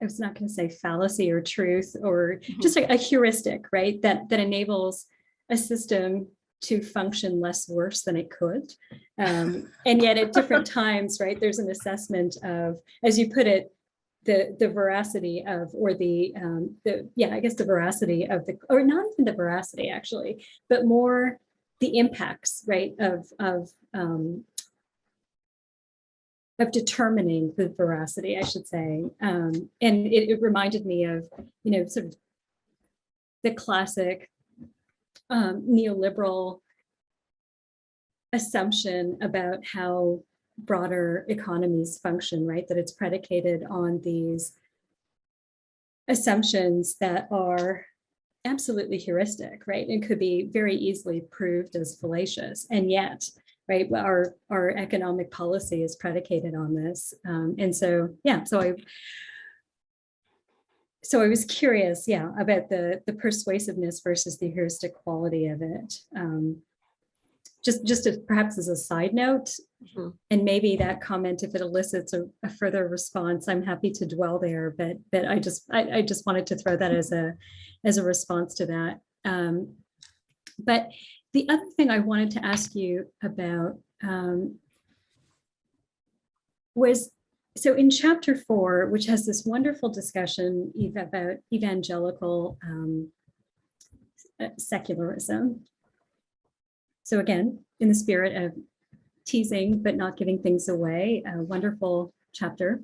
was not going to say fallacy or truth, or just a heuristic, right? That enables a system to function less worse than it could. And yet at different times, right, there's an assessment of, as you put it, the veracity of, or the veracity of the, or not even the veracity actually, but more the impacts, right, of determining the veracity, I should say. And it reminded me of, sort of the classic neoliberal assumption about how broader economies function, right? That it's predicated on these assumptions that are absolutely heuristic, right? And could be very easily proved as fallacious. And yet, right, our economic policy is predicated on this. And so, so I was curious, about the persuasiveness versus the heuristic quality of it. Just perhaps as a side note, and maybe that comment, if it elicits a further response, I'm happy to dwell there. But I just wanted to throw that as a response to that. But the other thing I wanted to ask you about was, so in chapter 4, which has this wonderful discussion about evangelical secularism. So again, in the spirit of teasing but not giving things away, a wonderful chapter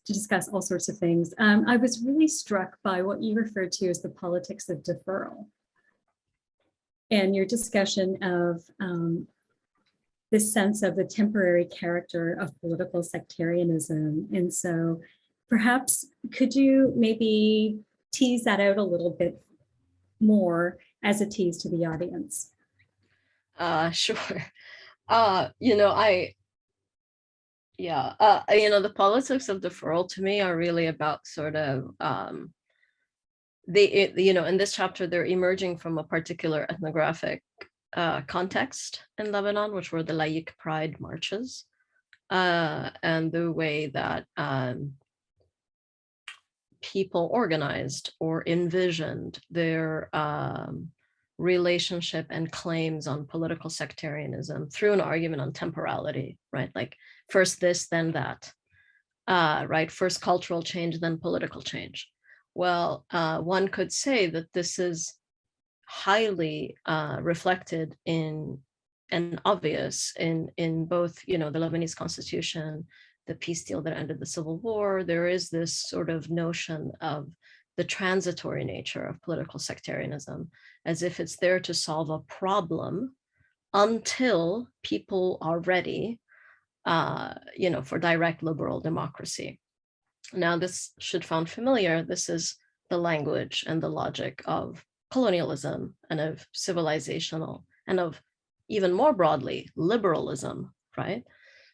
to discuss all sorts of things. I was really struck by what you referred to as the politics of deferral, and your discussion of this sense of the temporary character of political sectarianism. And so perhaps could you maybe tease that out a little bit more as a tease to the audience? Sure. The politics of deferral to me are really about sort of, in this chapter, they're emerging from a particular ethnographic context in Lebanon, which were the Laik Pride marches, and the way that people organized or envisioned their relationship and claims on political sectarianism through an argument on temporality, right? Like first this, then that, right? First cultural change, then political change. Well, one could say that this is highly reflected in and obvious in both, the Lebanese constitution, the peace deal that ended the civil war. There is this sort of notion of the transitory nature of political sectarianism, as if it's there to solve a problem until people are ready, for direct liberal democracy. Now, this should sound familiar. This is the language and the logic of colonialism and of civilizational and of, even more broadly, liberalism, right?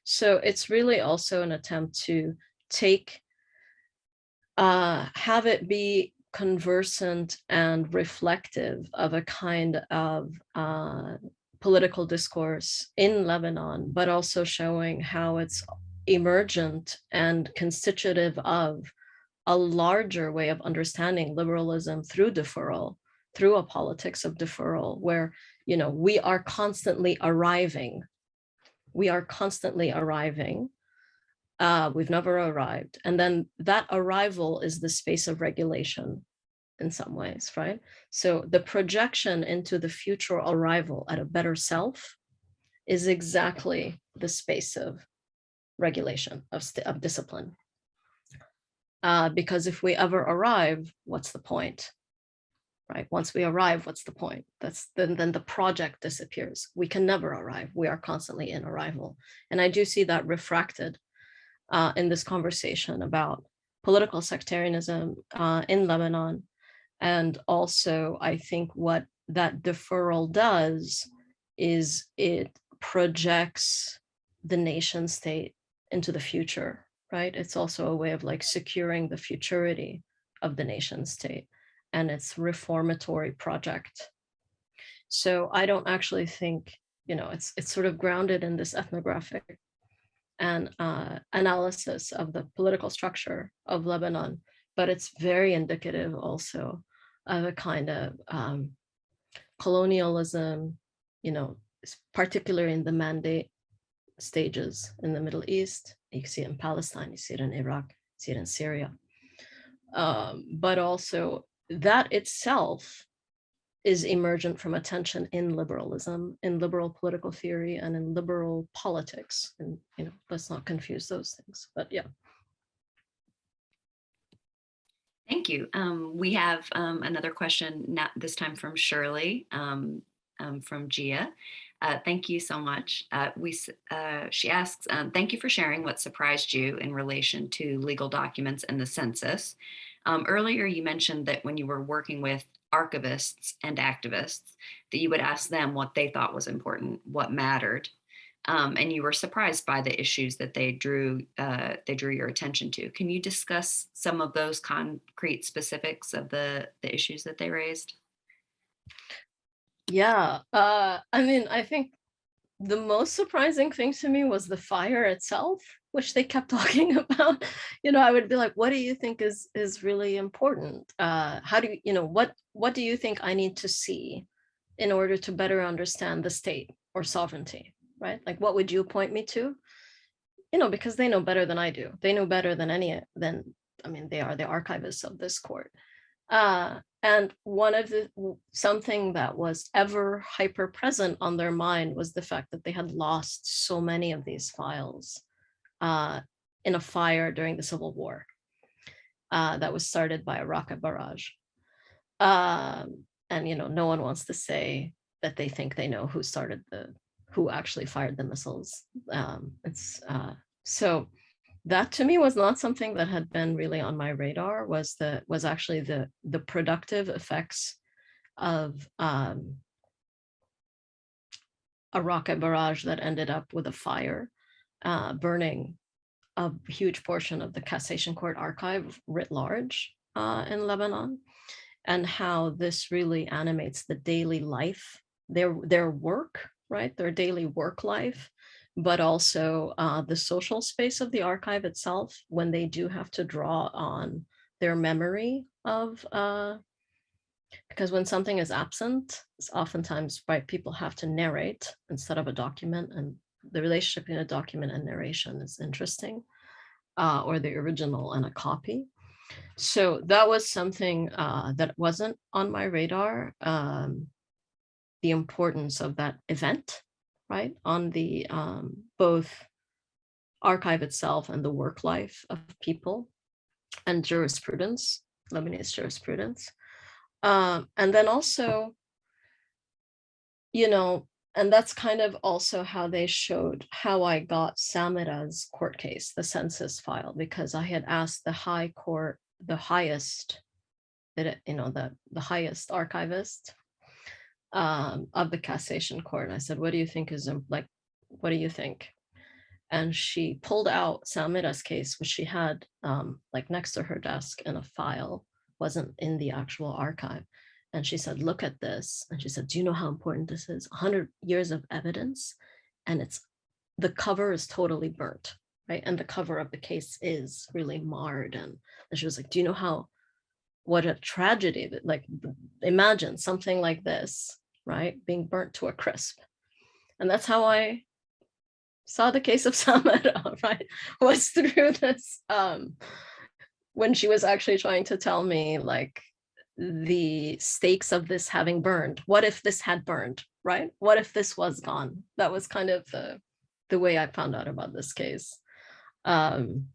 So it's really also an attempt to take have it be conversant and reflective of a kind of political discourse in Lebanon, but also showing how it's emergent and constitutive of a larger way of understanding liberalism through deferral, through a politics of deferral, where, you know, we are constantly arriving. We are constantly arriving. We've never arrived. And then that arrival is the space of regulation in some ways, right? So the projection into the future arrival at a better self is exactly the space of regulation, of discipline. Because if we ever arrive, what's the point, right? Once we arrive, what's the point? Then the project disappears. We can never arrive. We are constantly in arrival. And I do see that refracted in this conversation about political sectarianism in Lebanon. And also, I think what that deferral does is it projects the nation state into the future, right? It's also a way of like securing the futurity of the nation state and its reformatory project. So I don't actually think, you know, it's sort of grounded in this ethnographic and analysis of the political structure of Lebanon, but it's very indicative also of a kind of colonialism, you know, particularly in the mandate stages in the Middle East. You can see it in Palestine, you see it in Iraq, you see it in Syria. But also that itself is emergent from a tension in liberalism, in liberal political theory, and in liberal politics. And, you know, let's not confuse those things, but yeah. Thank you. We have another question, not this time from Shirley, from Gia. Thank you so much. She asks, thank you for sharing what surprised you in relation to legal documents and the census. Earlier, you mentioned that when you were working with archivists and activists, that you would ask them what they thought was important, what mattered. And you were surprised by the issues that they drew your attention to. Can you discuss some of those concrete specifics of the issues that they raised? Yeah, I mean, I think the most surprising thing to me was the fire itself, which they kept talking about. You know, I would be like, what do you think is really important? How do you know, what do you think I need to see in order to better understand the state or sovereignty, right? Like, what would you point me to? You know, because they know better than I do. They know better than I mean, they are the archivists of this court. And something that was ever hyper present on their mind was the fact that they had lost so many of these files in a fire during the Civil War that was started by a rocket barrage. And, you know, no one wants to say that they think they know who actually fired the missiles. So that to me was not something that had been really on my radar, was actually the productive effects of a rocket barrage that ended up with a fire, burning a huge portion of the Cassation Court archive writ large in Lebanon, and how this really animates the daily life, their work, right? Their daily work life, but also the social space of the archive itself, when they do have to draw on their memory of, because when something is absent, it's oftentimes, right, people have to narrate instead of a document, and the relationship between a document and narration is interesting, or the original and a copy. So that was something that wasn't on my radar, the importance of that event, right, on the both archive itself and the work life of people and jurisprudence, Lebanese jurisprudence. And then also, you know, and that's kind of also how they showed how I got Samira's court case, the census file, because I had asked the high court, the highest, you know, the highest archivist of the Cassation Court. And I said, what do you think is like, what do you think? And she pulled out Samida's case, which she had like next to her desk in a file, wasn't in the actual archive. And she said, look at this. And she said, do you know how important this is? 100 years of evidence. And the cover is totally burnt, right? And the cover of the case is really marred. And she was like, do you know what a tragedy, like imagine something like this, right? Being burnt to a crisp. And that's how I saw the case of Samara, right? Was through this, when she was actually trying to tell me like the stakes of this having burned. What if this had burned, right? What if this was gone? That was kind of the way I found out about this case. Another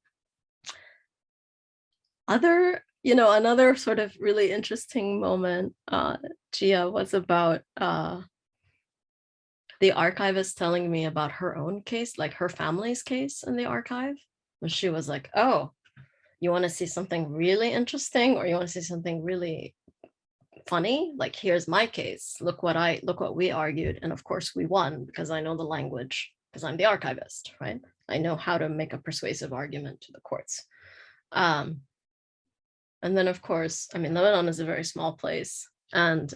sort of really interesting moment, Gia, was about the archivist telling me about her own case, like her family's case in the archive. And she was like, oh, you want to see something really interesting, or you want to see something really funny? Like, here's my case. Look what we argued. And of course we won because I know the language, because I'm the archivist, right? I know how to make a persuasive argument to the courts. And then of course, I mean, Lebanon is a very small place. And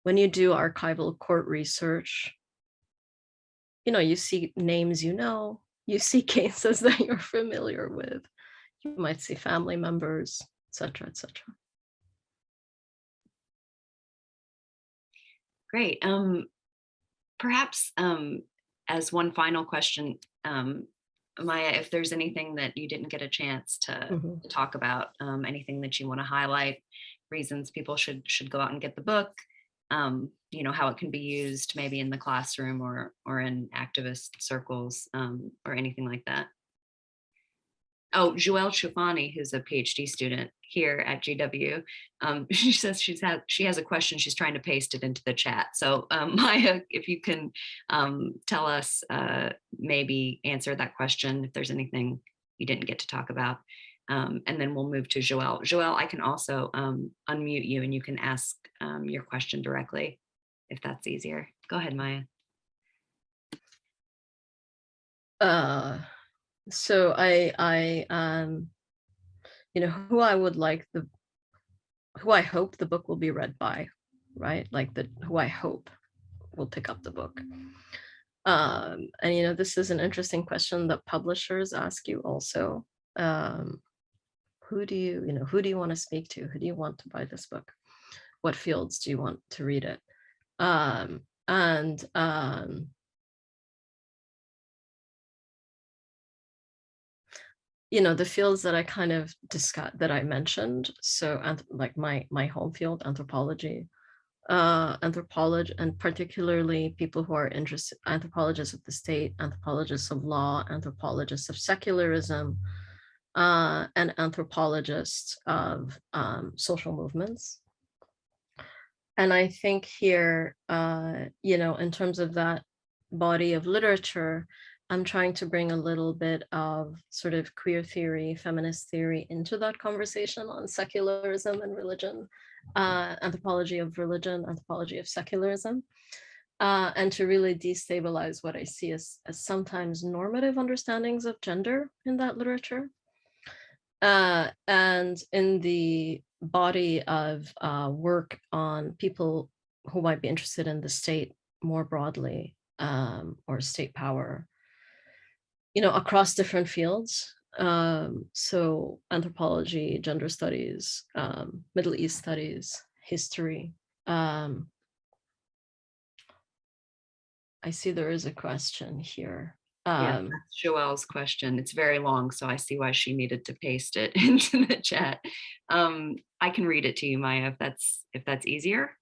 when you do archival court research, you see names, you see cases that you're familiar with. You might see family members, etc., etc. Great. Perhaps as one final question, Maya, if there's anything that you didn't get a chance to talk about, anything that you want to highlight, reasons people should go out and get the book, how it can be used maybe in the classroom or in activist circles, or anything like that. Oh, Joelle Chufani, who's a PhD student here at GW, she says she has a question. She's trying to paste it into the chat. So Maya, if you can tell us, maybe answer that question if there's anything you didn't get to talk about. And then we'll move to Joelle. Joelle, I can also unmute you and you can ask your question directly if that's easier. Go ahead, Maya. So I who I hope the book will be read by, right? Like who I hope will pick up the book. And this is an interesting question that publishers ask you also. Who do you want to speak to? Who do you want to buy this book? What fields do you want to read it? The fields that I kind of discussed, that I mentioned, so like my home field, anthropology, and particularly people who are interested, anthropologists of the state, anthropologists of law, anthropologists of secularism, and anthropologists of social movements. And I think here, in terms of that body of literature, I'm trying to bring a little bit of sort of queer theory, feminist theory into that conversation on secularism and religion, anthropology of religion, anthropology of secularism, and to really destabilize what I see as sometimes normative understandings of gender in that literature. And in the body of work on people who might be interested in the state more broadly, or state power, across different fields. So anthropology, gender studies, Middle East studies, history. I see there is a question here. Yeah, that's Joelle's question. It's very long, so I see why she needed to paste it into the chat. I can read it to you, Maya, if that's easier.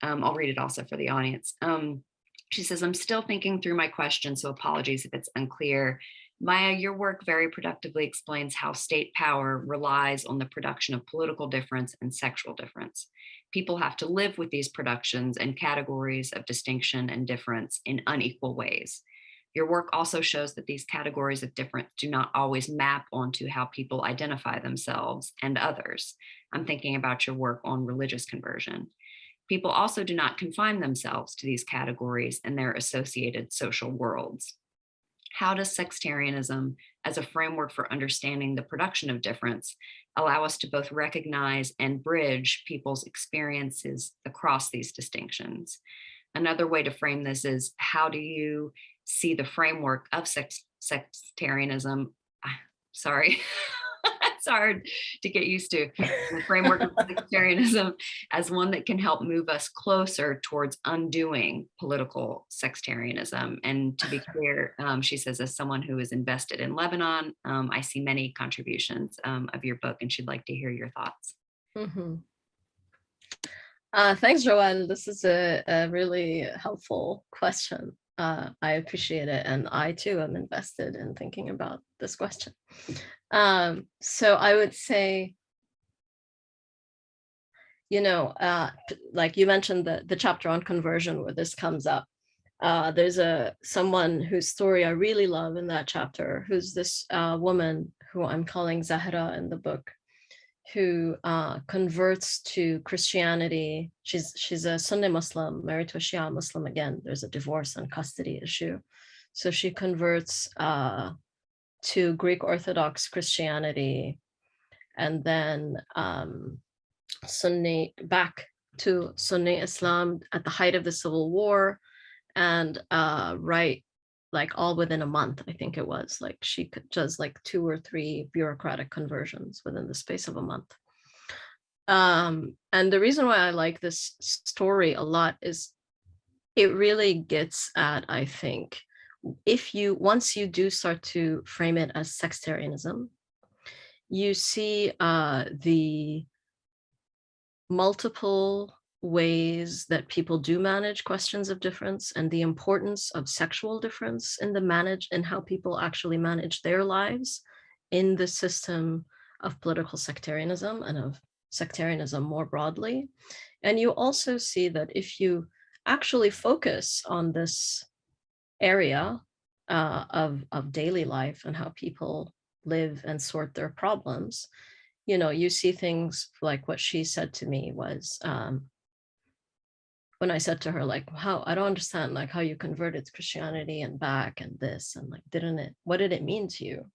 I'll read it also for the audience. She says, I'm still thinking through my question, so apologies if it's unclear. Maya, your work very productively explains how state power relies on the production of political difference and sexual difference. People have to live with these productions and categories of distinction and difference in unequal ways. Your work also shows that these categories of difference do not always map onto how people identify themselves and others. I'm thinking about your work on religious conversion. People also do not confine themselves to these categories and their associated social worlds. How does sectarianism, as a framework for understanding the production of difference, allow us to both recognize and bridge people's experiences across these distinctions? Another way to frame this is, how do you see the framework of sectarianism? Sorry, it's hard to get used to. The framework of sectarianism as one that can help move us closer towards undoing political sectarianism. And to be clear, she says, as someone who is invested in Lebanon, I see many contributions of your book, and she'd like to hear your thoughts. Mm-hmm. Thanks, Joanne. This is a really helpful question. I appreciate it. And I too am invested in thinking about this question. So I would say, like you mentioned the chapter on conversion where this comes up. There's someone whose story I really love in that chapter, who's this woman who I'm calling Zahra in the book, who converts to Christianity. She's a Sunni Muslim, married to a Shia Muslim. Again, there's a divorce and custody issue. So she converts to Greek Orthodox Christianity, and then back to Sunni Islam at the height of the Civil War, and like all within a month, I think it was, like she does like 2 or 3 bureaucratic conversions within the space of a month. And the reason why I like this story a lot is it really gets at, I think, once you do start to frame it as sectarianism, you see the multiple ways that people do manage questions of difference, and the importance of sexual difference in how people actually manage their lives in the system of political sectarianism and of sectarianism more broadly. And you also see that if you actually focus on this area of daily life and how people live and sort their problems, you see things like what she said to me was, when I said to her, like, I don't understand, like, how you converted to Christianity and back and this, and like, what did it mean to you?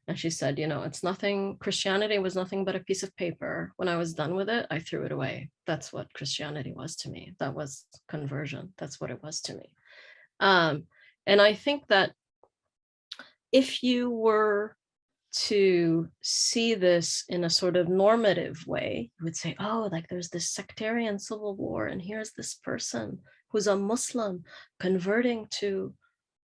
And she said, it's nothing, Christianity was nothing but a piece of paper. When I was done with it, I threw it away. That's what Christianity was to me. That was conversion. That's what it was to me. And I think that if you were to see this in a sort of normative way, you would say, oh, like there's this sectarian civil war, and here's this person who's a Muslim converting to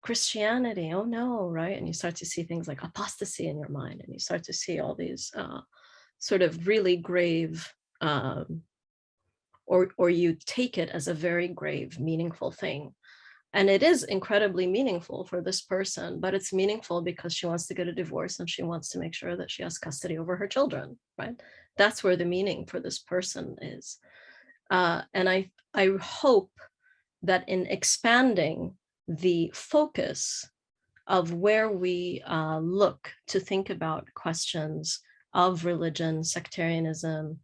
Christianity. Oh no, right? And you start to see things like apostasy in your mind, and you start to see all these sort of really grave, or you take it as a very grave, meaningful thing. And it is incredibly meaningful for this person, but it's meaningful because she wants to get a divorce and she wants to make sure that she has custody over her children, right? That's where the meaning for this person is. And I hope that in expanding the focus of where we look to think about questions of religion, sectarianism,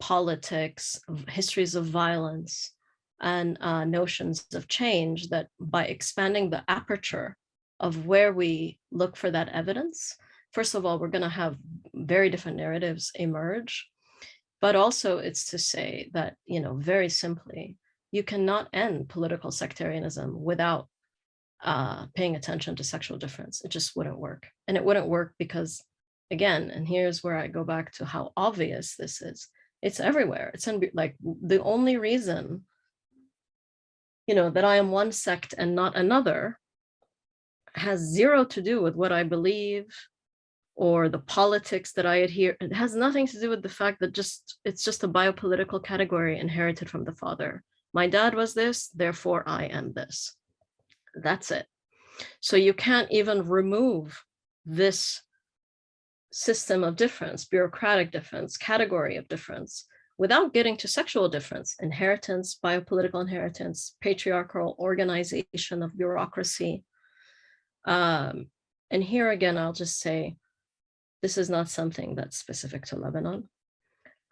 politics, histories of violence, and notions of change, that by expanding the aperture of where we look for that evidence, first of all, we're going to have very different narratives emerge. But also it's to say that, very simply, you cannot end political sectarianism without paying attention to sexual difference. It just wouldn't work. And it wouldn't work because, again, and here's where I go back to how obvious this is. It's everywhere. It's in, like, the only reason that I am one sect and not another has zero to do with what I believe or the politics that I adhere. It has nothing to do with the fact that it's just a biopolitical category inherited from the father. My dad was this, therefore I am this. That's it. So you can't even remove this system of difference, bureaucratic difference, category of difference, without getting to sexual difference, inheritance, biopolitical inheritance, patriarchal organization of bureaucracy. And here again, I'll just say, this is not something that's specific to Lebanon.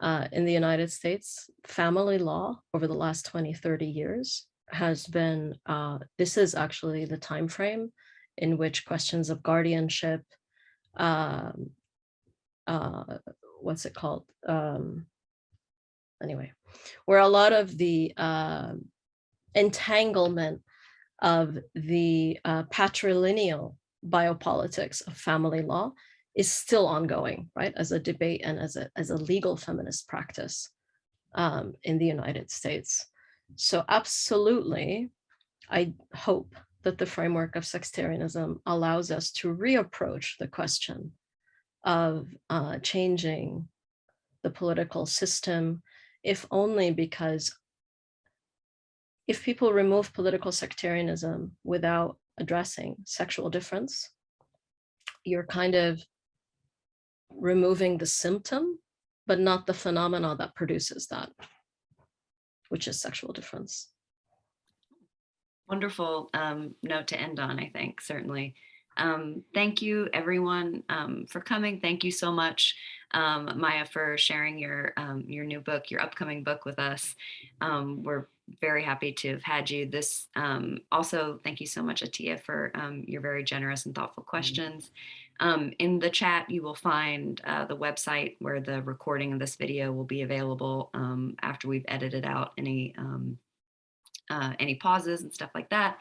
In the United States, family law over the last 20, 30 years has been, this is actually the time frame in which questions of guardianship, what's it called? Anyway, where a lot of the entanglement of the patrilineal biopolitics of family law is still ongoing, right? As a debate and as a legal feminist practice in the United States. So absolutely, I hope that the framework of sectarianism allows us to reapproach the question of changing the political system, if only because if people remove political sectarianism without addressing sexual difference, you're kind of removing the symptom, but not the phenomena that produces that, which is sexual difference. Wonderful note to end on, I think, certainly. Thank you, everyone, for coming. Thank you so much, Maya, for sharing your new book, your upcoming book with us. We're very happy to have had you. This also, thank you so much, Attiya, for your very generous and thoughtful questions. In the chat, you will find the website where the recording of this video will be available after we've edited out any pauses and stuff like that.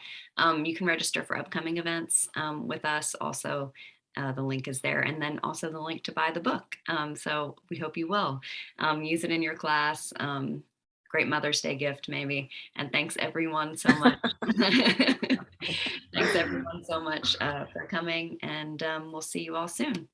You can register for upcoming events with us. Also, the link is there. And then also the link to buy the book. So we hope you will use it in your class. Great Mother's Day gift, maybe. And thanks everyone so much. Thanks everyone so much for coming. And we'll see you all soon.